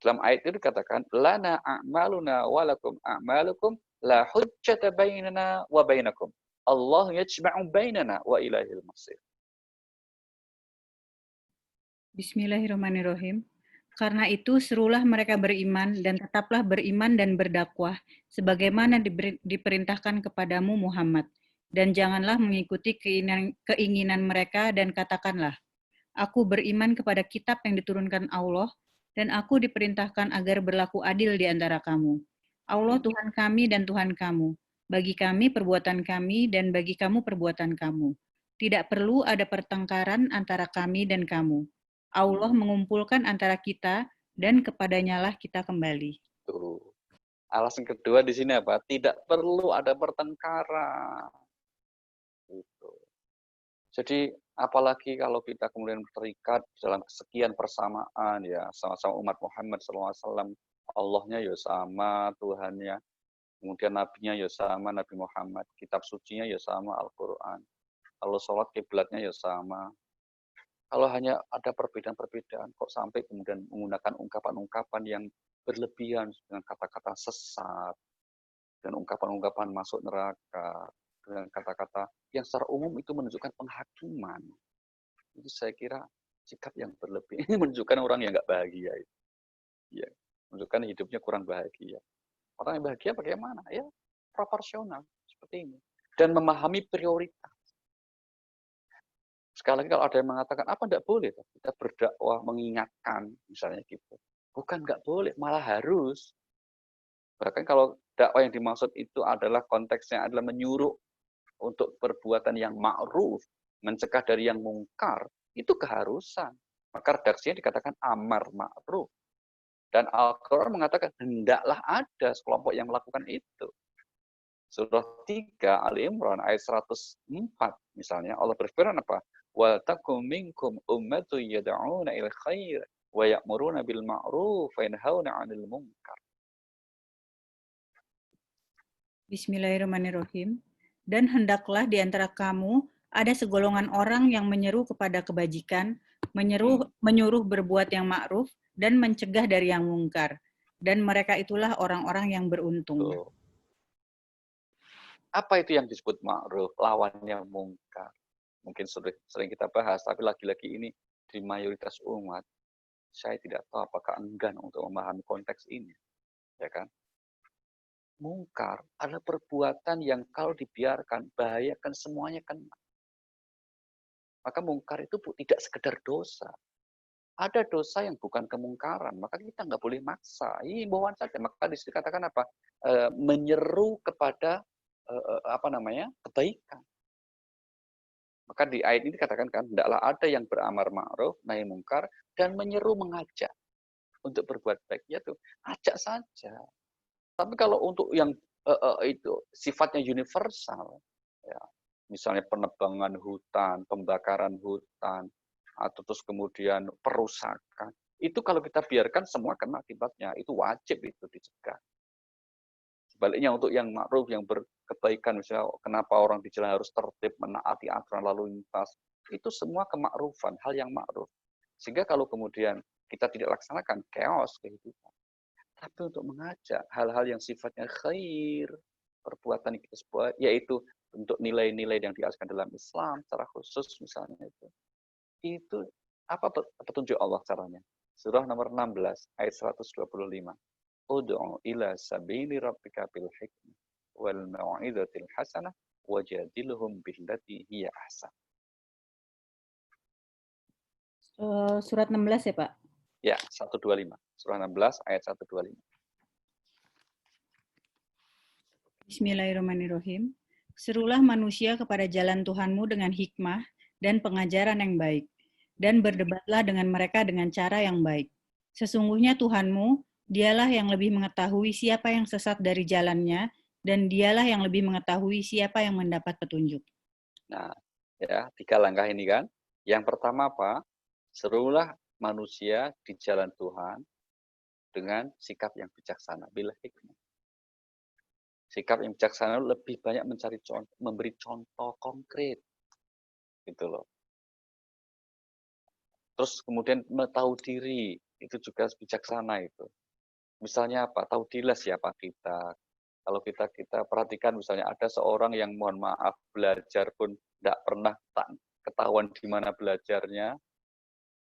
S2: Dalam ayat itu dikatakan, lana a'maluna walakum a'malukum la hujjata bainana wa bainakum. Allah yajma'u bainana wa ilahil masir.
S1: Bismillahirrahmanirrahim. Karena itu serulah mereka beriman dan tetaplah beriman dan berdakwah sebagaimana diperintahkan kepadamu Muhammad. Dan janganlah mengikuti keinginan mereka dan katakanlah, aku beriman kepada kitab yang diturunkan Allah dan aku diperintahkan agar berlaku adil di antara kamu. Allah Tuhan kami dan Tuhan kamu. Bagi kami perbuatan kami dan bagi kamu perbuatan kamu. Tidak perlu ada pertengkaran antara kami dan kamu. Allah mengumpulkan antara kita dan kepadanyalah kita kembali.
S2: Tuh. Alasan kedua di sini apa? Tidak perlu ada pertengkaran. Gitu. Jadi apalagi kalau kita kemudian terikat dalam kesekian persamaan ya sama-sama umat Muhammad SAW, Allahnya ya sama, Tuhannya, kemudian nabinya ya sama, Nabi Muhammad, kitab sucinya ya sama, Al-Quran. Kalau sholat kiblatnya ya sama. Kalau hanya ada perbedaan-perbedaan, kok sampai kemudian menggunakan ungkapan-ungkapan yang berlebihan dengan kata-kata sesat, dan ungkapan-ungkapan masuk neraka, dengan kata-kata yang secara umum itu menunjukkan penghakiman. Itu saya kira sikap yang berlebih. Ini menunjukkan orang yang nggak bahagia. Ya, menunjukkan hidupnya kurang bahagia. Orang yang bahagia bagaimana? Ya, proporsional seperti ini. Dan memahami prioritas. Sekali lagi kalau ada yang mengatakan, apa enggak boleh kita berdakwah, mengingatkan, misalnya gitu. Bukan enggak boleh, malah harus. Bahkan kalau dakwah yang dimaksud itu adalah konteksnya adalah menyuruh untuk perbuatan yang ma'ruf, mencegah dari yang mungkar, itu keharusan. Maka redaksinya dikatakan amar ma'ruf. Dan Al-Quran mengatakan, hendaklah ada sekelompok yang melakukan itu. Surah 3 Ali Imran ayat 104 misalnya Allah berfirman apa? Wa takum minkum ummatu yad'una ila khair wa ya'muruna bil ma'ruf wa yanhauna 'anil munkar.
S1: Bismillahirrahmanirrahim. Dan hendaklah di antara kamu ada segolongan orang yang menyeru kepada kebajikan, menyuruh berbuat yang ma'ruf dan mencegah dari yang mungkar. Dan mereka itulah orang-orang yang beruntung.
S2: Tuh. Apa itu yang disebut ma'ruf? Lawannya mungkar. Mungkin sering kita bahas, tapi lagi-lagi ini di mayoritas umat, saya tidak tahu apakah enggan untuk memahami konteks ini. Ya kan? Mungkar adalah perbuatan yang kalau dibiarkan, bahayakan semuanya kena. Maka mungkar itu tidak sekedar dosa. Ada dosa yang bukan kemungkaran, maka kita nggak boleh maksa. Ini himbauan saja. Maka di sini katakan apa? Menyeru kepada kebaikan. Maka di ayat ini dikatakan kan, hendaklah ada yang beramar ma'ruf, nahi mungkar, dan menyeru mengajak untuk berbuat baik. Ya tuh, ajak saja. Tapi kalau untuk yang itu sifatnya universal, ya, misalnya penebangan hutan, pembakaran hutan, atau terus kemudian perusakan, itu kalau kita biarkan semua kena akibatnya, itu wajib itu dicegah. Sebaliknya untuk yang ma'ruf, yang berkebaikan, misalnya kenapa orang di jalan harus tertib, menaati aturan lalu lintas, itu semua kemakrufan, hal yang ma'ruf. Sehingga kalau kemudian kita tidak laksanakan, chaos kehidupan. Tapi untuk mengajak hal-hal yang sifatnya khair, perbuatan kita sebuah, yaitu untuk nilai-nilai yang diajarkan dalam Islam, secara khusus misalnya itu apa petunjuk Allah caranya? Surah nomor 16, ayat 125. Ud'u ila sabili rabbika bil hikmah wal mau'izatil hasanah wajadilhum billati hiya ahsan.
S1: Surat 16 ya, Pak?
S2: Ya, 125. Surah 16 ayat 125.
S1: Bismillahirrahmanirrahim. Serulah manusia kepada jalan Tuhanmu dengan hikmah dan pengajaran yang baik, dan berdebatlah dengan mereka dengan cara yang baik. Sesungguhnya Tuhanmu, dialah yang lebih mengetahui siapa yang sesat dari jalannya, dan dialah yang lebih mengetahui siapa yang mendapat petunjuk.
S2: Nah, ya, 3 langkah ini kan. Yang pertama apa? Serulah manusia di jalan Tuhan dengan sikap yang bijaksana, bil hikmah. Sikap yang bijaksana lebih banyak mencari contoh, memberi contoh konkret, gitu loh. Terus kemudian tahu diri, itu juga bijaksana itu. Misalnya apa? Tahu dirilah siapa kita. Kalau kita perhatikan misalnya ada seorang yang mohon maaf belajar pun tidak pernah tak ketahuan di mana belajarnya,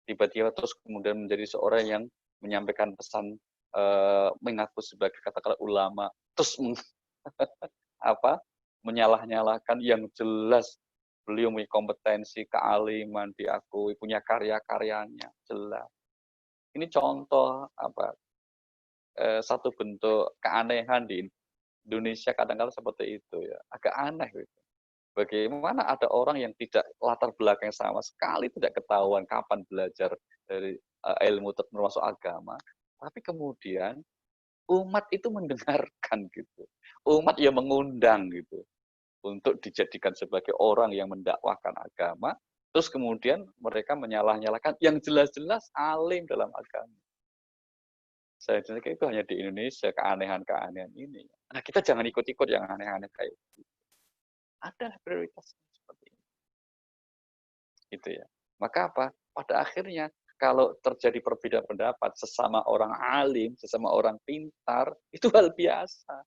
S2: tiba-tiba terus kemudian menjadi seorang yang menyampaikan pesan mengaku sebagai katakanlah ulama, terus apa menyalah-nyalahkan yang jelas beliau punya kompetensi, kealiman, diakui, punya karya-karyanya jelas. Ini contoh apa satu bentuk keanehan di Indonesia kadang-kadang seperti itu ya, agak aneh gitu. Bagaimana ada orang yang tidak latar belakang sama sekali tidak ketahuan kapan belajar dari ilmu termasuk agama, tapi kemudian umat itu mendengarkan gitu. Umat yang mengundang gitu untuk dijadikan sebagai orang yang mendakwahkan agama, terus kemudian mereka menyalah-nyalahkan yang jelas-jelas alim dalam agama. Saya kira itu hanya di Indonesia keanehan-keanehan ini. Nah, kita jangan ikut-ikut yang aneh-aneh kayak gitu. Ada prioritas seperti ini. Gitu ya. Maka apa? Pada akhirnya kalau terjadi perbedaan pendapat sesama orang alim, sesama orang pintar, itu hal biasa.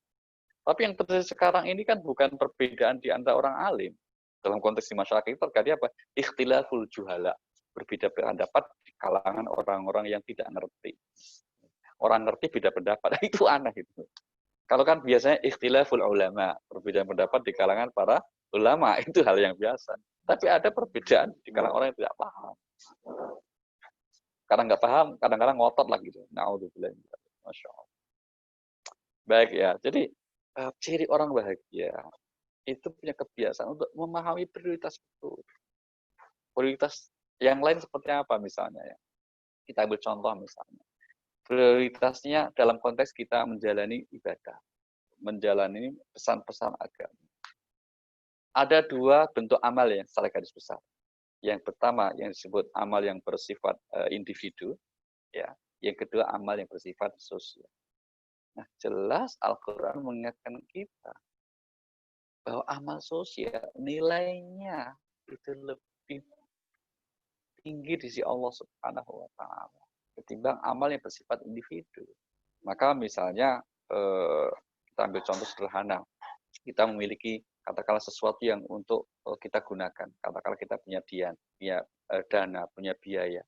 S2: Tapi yang terjadi sekarang ini kan bukan perbedaan di antara orang alim. Dalam konteks di masyarakat itu terjadi apa? Ikhtilaful juhala. Berbeda pendapat di kalangan orang-orang yang tidak ngerti. Orang ngerti beda pendapat. Itu aneh itu. Kalau kan biasanya ikhtilaful ulama, perbedaan pendapat di kalangan para ulama, itu hal yang biasa. Tapi ada perbedaan di kalangan orang yang tidak paham. Karena nggak paham, kadang-kadang ngotot lah gitu. Na'udzubillah. Masya Allah. Baik ya, jadi ciri orang bahagia itu punya kebiasaan untuk memahami prioritas itu. Prioritas yang lain seperti apa misalnya ya. Kita ambil contoh misalnya. Prioritasnya dalam konteks kita menjalani ibadah, menjalani pesan-pesan agama. Ada 2 bentuk amal yang secara garis besar. Yang pertama yang disebut amal yang bersifat individu, ya. Yang kedua amal yang bersifat sosial. Nah, jelas Al-Quran mengingatkan kita bahwa amal sosial nilainya itu lebih tinggi di sisi Allah Subhanahu wa taala ketimbang amal yang bersifat individu. Maka misalnya kita ambil contoh sederhana. Kita memiliki katakanlah sesuatu yang untuk kita gunakan. Katakanlah kita punya dana, punya biaya.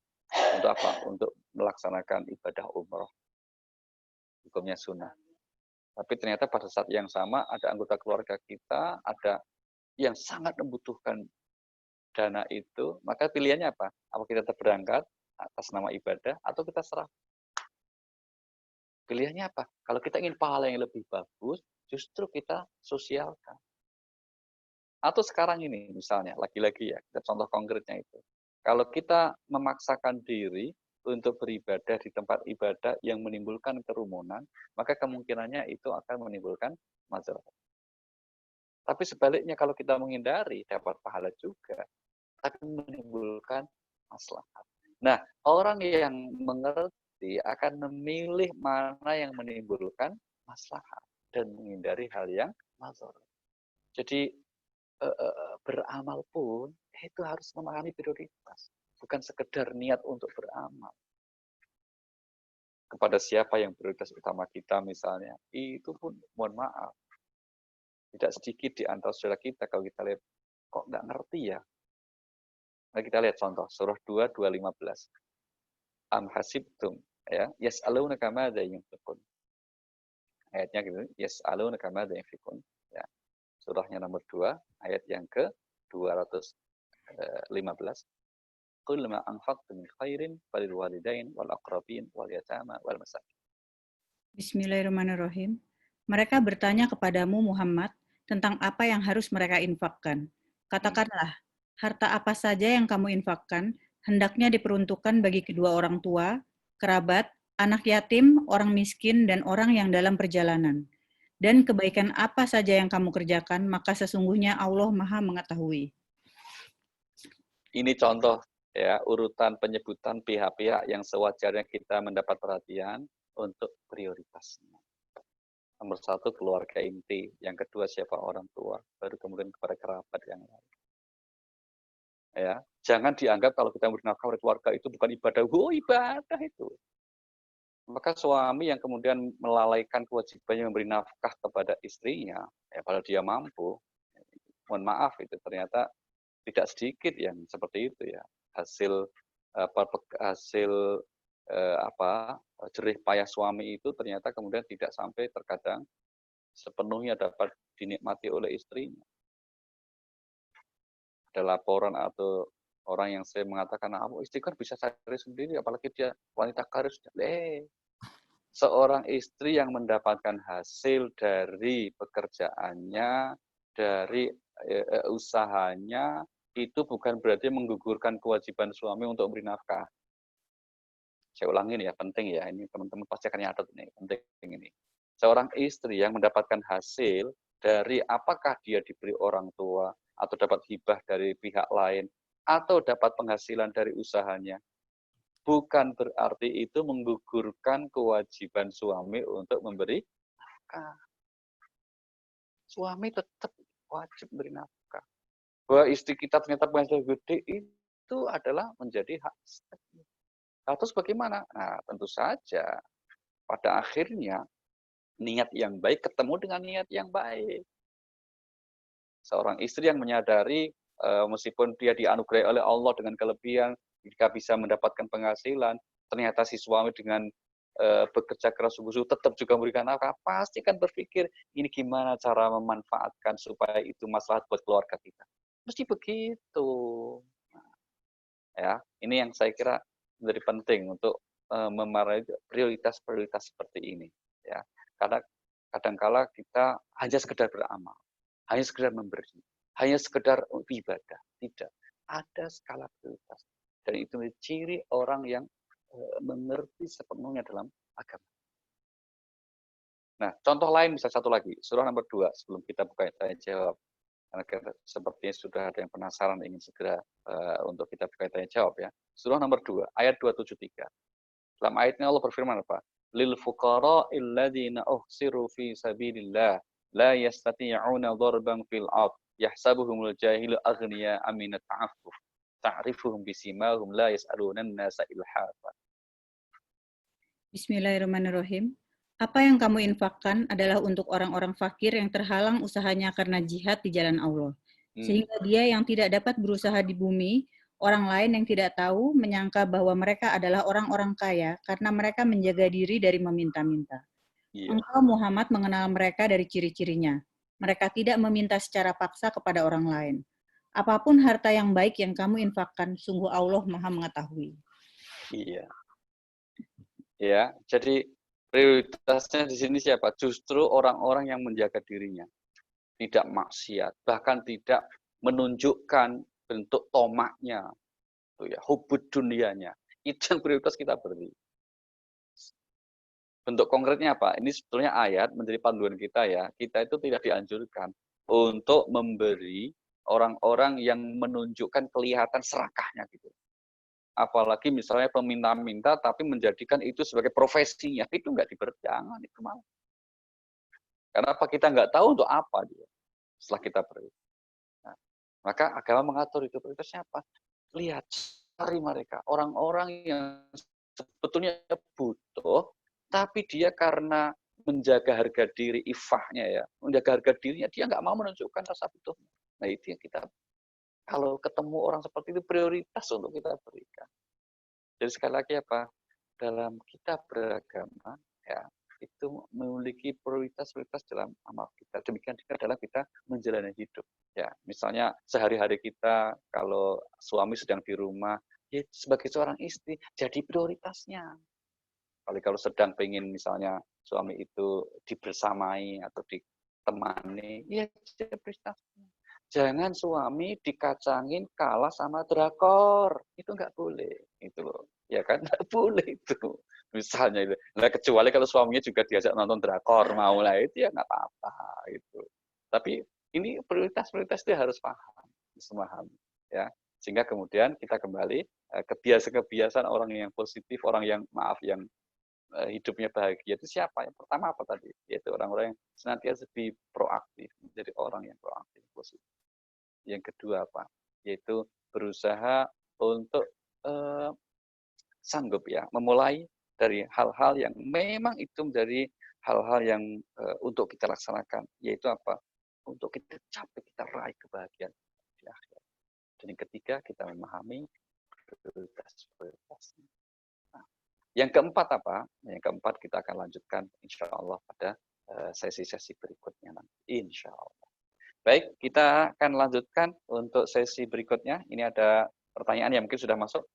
S2: Untuk apa? Untuk melaksanakan ibadah umroh. Hukumnya sunnah. Tapi ternyata pada saat yang sama ada anggota keluarga kita, ada yang sangat membutuhkan dana itu, maka pilihannya apa? Apa kita tetap berangkat atas nama ibadah atau kita serah? Pilihannya apa? Kalau kita ingin pahala yang lebih bagus, justru kita sosialkan. Atau sekarang ini misalnya, lagi-lagi ya, kita contoh konkretnya itu. Kalau kita memaksakan diri untuk beribadah di tempat ibadah yang menimbulkan kerumunan, maka kemungkinannya itu akan menimbulkan masalah. Tapi sebaliknya kalau kita menghindari, dapat pahala juga, tapi menimbulkan maslahat. Nah, orang yang mengerti akan memilih mana yang menimbulkan maslahat dan menghindari hal yang masalah. Jadi beramal pun itu harus memahami prioritas, bukan sekedar niat untuk beramal. Kepada siapa yang prioritas utama kita misalnya, itu pun mohon maaf. Tidak sedikit di antara saudara kita kalau kita lihat, kok nggak ngerti ya. Nah, kita lihat contoh, surah 2, 215. Am hasibtum, ya, yas'alunaka madza yunfiqun. Ayatnya gitu, yas'alunaka madza yunfiqun. Ya. Surahnya nomor 2, ayat yang ke-215. Qul ma anfaqtum min khairin falil walidain wal aqrabin wal yatama wal masakin.
S1: Bismillahirrahmanirrahim. Mereka bertanya kepadamu Muhammad tentang apa yang harus mereka infakkan. Katakanlah, harta apa saja yang kamu infakkan hendaknya diperuntukkan bagi kedua orang tua, kerabat, anak yatim, orang miskin, dan orang yang dalam perjalanan. Dan kebaikan apa saja yang kamu kerjakan, maka sesungguhnya Allah Maha Mengetahui.
S2: Ini contoh ya urutan penyebutan pihak-pihak yang sewajarnya kita mendapat perhatian untuk prioritasnya. Nomor 1 keluarga inti, yang kedua siapa orang tua, baru kemudian kepada kerabat yang lain. Ya, jangan dianggap kalau kita memberi nafkah oleh keluarga itu bukan ibadah. Oh, ibadah itu. Maka suami yang kemudian melalaikan kewajibannya memberi nafkah kepada istrinya, ya padahal dia mampu, mohon maaf itu ternyata tidak sedikit yang seperti itu ya. Hasil jerih payah suami itu ternyata kemudian tidak sampai terkadang sepenuhnya dapat dinikmati oleh istrinya. Ada laporan atau orang yang sering mengatakan, istri kan bisa cari sendiri, apalagi dia wanita karir. Seorang istri yang mendapatkan hasil dari pekerjaannya, dari usahanya, itu bukan berarti menggugurkan kewajiban suami untuk beri nafkah. Saya ulangi ya, penting ya, ini teman-teman pasti akan nyatet nih, penting ini. Seorang istri yang mendapatkan hasil dari apakah dia diberi orang tua, atau dapat hibah dari pihak lain, atau dapat penghasilan dari usahanya, bukan berarti itu menggugurkan kewajiban suami untuk memberi nafkah. Suami tetap wajib memberi nafkah. Bahwa istri kita ternyata penghasilan gede itu adalah menjadi hak istrinya. Terus bagaimana? Nah, tentu saja pada akhirnya niat yang baik ketemu dengan niat yang baik. Seorang istri yang menyadari meskipun dia dianugerahi oleh Allah dengan kelebihan, jika bisa mendapatkan penghasilan, ternyata si suami dengan bekerja keras sungguh-sungguh tetap juga memberikan nafkah, pasti kan berpikir ini gimana cara memanfaatkan supaya itu maslahat buat keluarga kita. Mesti begitu. Ya, ini yang saya kira menjadi penting untuk memarahi prioritas-prioritas seperti ini. Ya, karena kadangkala kita hanya sekedar beramal, hanya sekedar memberi, hanya sekedar ibadah, tidak. Ada skala prioritas. Dan itu ciri orang yang mengerti sepenuhnya dalam agama. Nah, contoh lain bisa satu lagi, surah nomor 2 sebelum kita buka tanya jawab. Karena sepertinya sudah ada yang penasaran ingin segera untuk kita buka tanya jawab ya. Surah nomor 2 ayat 273. Dalam ayatnya Allah berfirman apa? Lil fuqara'il ladzina uhsiru fi sabilillah la yastati'una darban fil ard yahsabuhumul jahilu aghniya aminat ta'affuf ta'rifuhum bisimahum la yas'aluna an-nasa ilhafa.
S1: Bismillahirrahmanirrahim. Apa yang kamu infakkan adalah untuk orang-orang fakir yang terhalang usahanya karena jihad di jalan Allah. Sehingga dia yang tidak dapat berusaha di bumi, orang lain yang tidak tahu menyangka bahwa mereka adalah orang-orang kaya karena mereka menjaga diri dari meminta-minta. Engkau Muhammad mengenal mereka dari ciri-cirinya. Mereka tidak meminta secara paksa kepada orang lain. Apapun harta yang baik yang kamu infakkan, sungguh Allah Maha Mengetahui.
S2: Iya. Ya, jadi prioritasnya di sini siapa? Justru orang-orang yang menjaga dirinya, tidak maksiat, bahkan tidak menunjukkan bentuk tomaknya, ya, hubud dunianya. Itu yang prioritas kita beri. Bentuk konkretnya apa? Ini sebetulnya ayat menjadi panduan kita ya. Kita itu tidak dianjurkan untuk memberi orang-orang yang menunjukkan kelihatan serakahnya gitu. Apalagi misalnya peminta-minta tapi menjadikan itu sebagai profesinya, itu nggak diperjangan, itu malah. Karena apa? Kita nggak tahu untuk apa dia setelah kita beri. Nah, maka agama mengatur itu prioritasnya apa? Lihat, cari mereka orang-orang yang sebetulnya butuh, tapi dia karena menjaga harga diri ifahnya ya, menjaga harga dirinya, dia nggak mau menunjukkan rasa butuhnya. Nah itu yang kita, kalau ketemu orang seperti itu prioritas untuk kita berikan. Jadi sekali lagi apa? Dalam kita beragama ya itu memiliki prioritas-prioritas dalam amal kita. Demikian juga dalam kita menjalani hidup. Ya, misalnya sehari-hari kita kalau suami sedang di rumah, ya sebagai seorang istri jadi prioritasnya. Kalau sedang pengen misalnya suami itu dibersamai atau ditemani, ya dia prestasi. Jangan suami dikacangin kalah sama drakor. Itu nggak boleh. Itu loh. Ya kan? Nggak boleh itu. Misalnya itu. Nah, kecuali kalau suaminya juga diajak nonton drakor, mau lah itu ya nggak apa-apa. Itu. Tapi ini prioritas-prioritas itu harus paham. Harus paham. Ya. Sehingga kemudian kita kembali kebiasaan-kebiasaan orang yang positif, orang yang maaf, yang hidupnya bahagia itu siapa? Yang pertama apa tadi? Yaitu orang-orang yang senantiasa lebih proaktif, menjadi orang yang proaktif, positif. Yang kedua apa? Yaitu berusaha untuk eh, sanggup ya memulai dari hal-hal yang memang itu menjadi hal-hal yang untuk kita laksanakan, yaitu apa? Untuk kita capai, kita raih kebahagiaan di akhirat. Dan yang ketiga, kita memahami prioritas. Nah, yang keempat apa? Yang keempat kita akan lanjutkan insya Allah pada sesi-sesi berikutnya nanti. Insya Allah. Baik, kita akan lanjutkan untuk sesi berikutnya. Ini ada pertanyaan yang mungkin sudah masuk.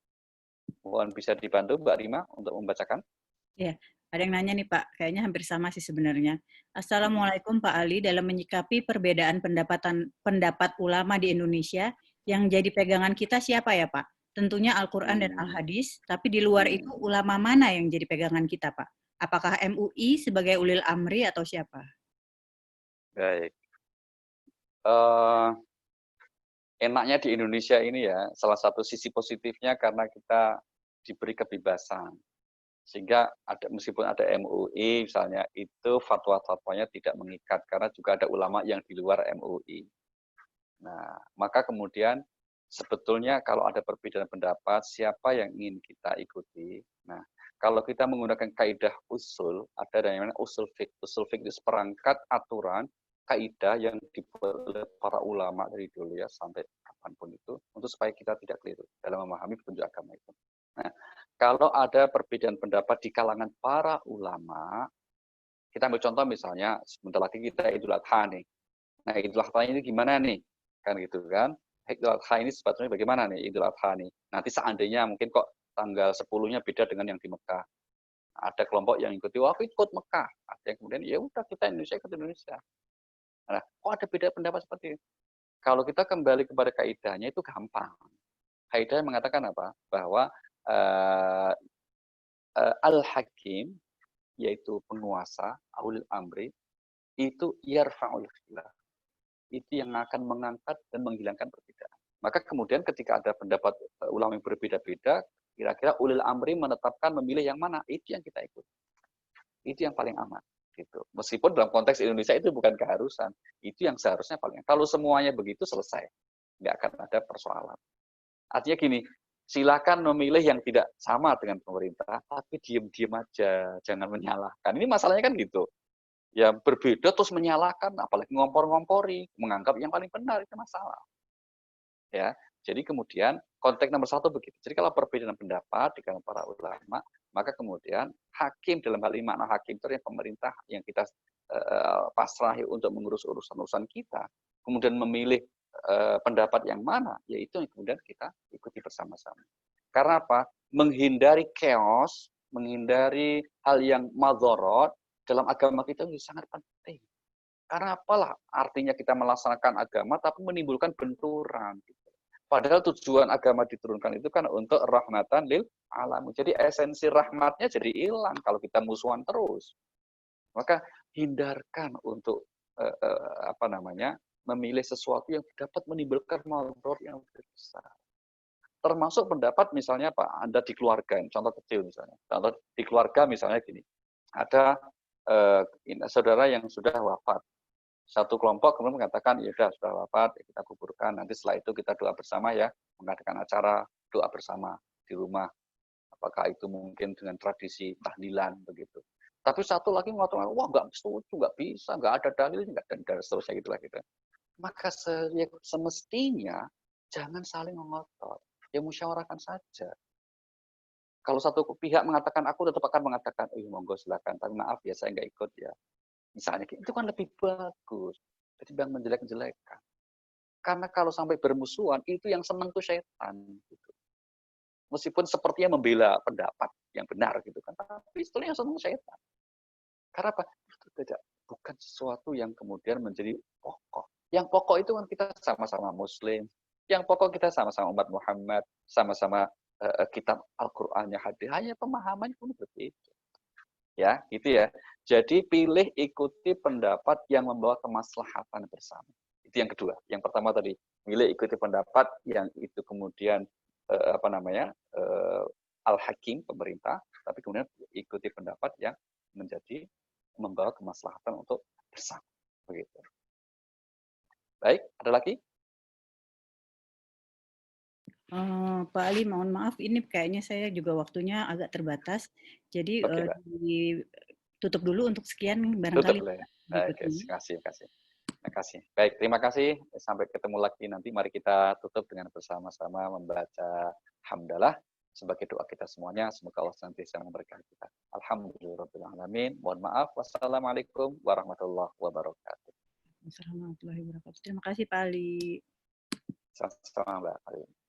S2: Mohon bisa dibantu Mbak Rima untuk membacakan.
S1: Ya, ada yang nanya nih Pak, kayaknya hampir sama sih sebenarnya. Assalamualaikum Pak Ali, dalam menyikapi perbedaan pendapat ulama di Indonesia, yang jadi pegangan kita siapa ya Pak? Tentunya Al-Quran dan Al-Hadis, tapi di luar itu ulama mana yang jadi pegangan kita Pak? Apakah MUI sebagai ulil amri atau siapa?
S2: Baik. Enaknya di Indonesia ini ya, salah satu sisi positifnya karena kita diberi kebebasan. Sehingga meskipun ada MUI misalnya, itu fatwa-fatwanya tidak mengikat karena juga ada ulama yang di luar MUI. Nah, maka kemudian sebetulnya kalau ada perbedaan pendapat, siapa yang ingin kita ikuti? Nah, kalau kita menggunakan kaidah usul, ada yang namanya usul fiqh. Usul fiqh itu seperangkat aturan, kaidah yang dibuat oleh para ulama dari dulu ya sampai kapanpun itu, untuk supaya kita tidak keliru dalam memahami petunjuk agama itu. Nah, kalau ada perbedaan pendapat di kalangan para ulama, kita ambil contoh misalnya, sebentar lagi kita Idul Adha nih. Nah, Idul Adha ini gimana nih? Kan gitu kan. Idul Adha ini sebetulnya bagaimana nih Idul Adha nih? Nanti seandainya mungkin kok tanggal 10-nya beda dengan yang di Mekah. Ada kelompok yang ikuti, wah aku ikut Mekah. Ada yang kemudian, ya udah kita Indonesia ikut Indonesia. Nah, kok ada beda pendapat seperti itu? Kalau kita kembali kepada kaidahnya itu gampang. Kaidah mengatakan apa? Bahwa al-hakim, yaitu penguasa, aulil amri, itu yarfa'ul khilaf. Itu yang akan mengangkat dan menghilangkan perbedaan. Maka kemudian ketika ada pendapat ulama yang berbeda-beda, kira-kira ulil amri menetapkan memilih yang mana, itu yang kita ikut. Itu yang paling aman. Gitu. Meskipun dalam konteks Indonesia itu bukan keharusan, itu yang seharusnya paling. Kalau semuanya begitu selesai, nggak akan ada persoalan. Artinya gini, silakan memilih yang tidak sama dengan pemerintah, tapi diam-diam aja, jangan menyalahkan. Ini masalahnya kan gitu. Ya berbeda terus menyalahkan, apalagi ngompor-ngompori, menganggap yang paling benar, itu masalah. Ya, jadi kemudian konteks nomor satu begitu. Jadi kalau perbedaan pendapat di kalangan para ulama, maka kemudian hakim dalam hal ini, makna hakim itu yang pemerintah yang kita pasrahi untuk mengurus urusan-urusan kita, kemudian memilih pendapat yang mana, yaitu yang kemudian kita ikuti bersama-sama. Karena apa? Menghindari chaos, menghindari hal yang madorot dalam agama kita itu sangat penting. Karena apalah artinya kita melaksanakan agama tapi menimbulkan benturan. Padahal tujuan agama diturunkan itu kan untuk rahmatan lil alam. Jadi esensi rahmatnya jadi hilang kalau kita musuhan terus. Maka hindarkan untuk memilih sesuatu yang dapat menimbulkan mudarat yang besar. Termasuk pendapat misalnya Pak, Anda di keluarga, contoh kecil misalnya. Contoh di keluarga misalnya gini, ada saudara yang sudah wafat. Satu kelompok kemudian mengatakan, ya sudah wafat, ya kita kuburkan. Nanti setelah itu kita doa bersama ya, mengadakan acara doa bersama di rumah. Apakah itu mungkin dengan tradisi tahlilan begitu. Tapi satu lagi mengatakan, wah nggak setuju, nggak bisa, nggak ada dalilnya, dan seterusnya gitulah gitu. Maka semestinya jangan saling mengotot, ya musyawarahkan saja. Kalau satu pihak mengatakan, aku tetap akan mengatakan, monggo silakan, tapi maaf ya saya nggak ikut ya. Misalnya, itu kan lebih bagus ketimbang menjelek-jelekan. Karena kalau sampai bermusuhan, itu yang senang tuh setan. Gitu. meskipun sepertinya membela pendapat yang benar gitu kan, tapi sebetulnya yang sombong syaitan. Karena apa? Itu bukan sesuatu yang kemudian menjadi pokok. Yang pokok itu kan kita sama-sama Muslim. Yang pokok kita sama-sama umat Muhammad, sama-sama kitab Al-Qur'annya hadir. Hanya pemahamannya pun berbeda. Ya, gitu ya. Jadi pilih ikuti pendapat yang membawa kemaslahatan bersama. Itu yang kedua. Yang pertama tadi, pilih ikuti pendapat yang itu kemudian al-hakim pemerintah, tapi kemudian ikuti pendapat yang menjadi membawa kemaslahatan untuk bersama. Begitu. Baik, ada lagi?
S1: Pak Ali, mohon maaf, ini kayaknya saya juga waktunya agak terbatas. Jadi
S2: Oke, Mbak.
S1: ditutup dulu untuk sekian
S2: Tutup
S1: barangkali
S2: lah ya. Oke,
S1: berikutnya.
S2: kasih. Baik, terima kasih. Sampai ketemu lagi nanti. Mari kita tutup dengan bersama-sama membaca hamdalah sebagai doa kita semuanya. Semoga Allah senantiasa memberkahi kita. Alhamdulillahirrahmanirrahim. Mohon maaf. Wassalamualaikum warahmatullahi wabarakatuh.
S1: Wassalamualaikum warahmatullahi wabarakatuh. Terima kasih Pak Ali.
S2: Sama-sama, Mbak.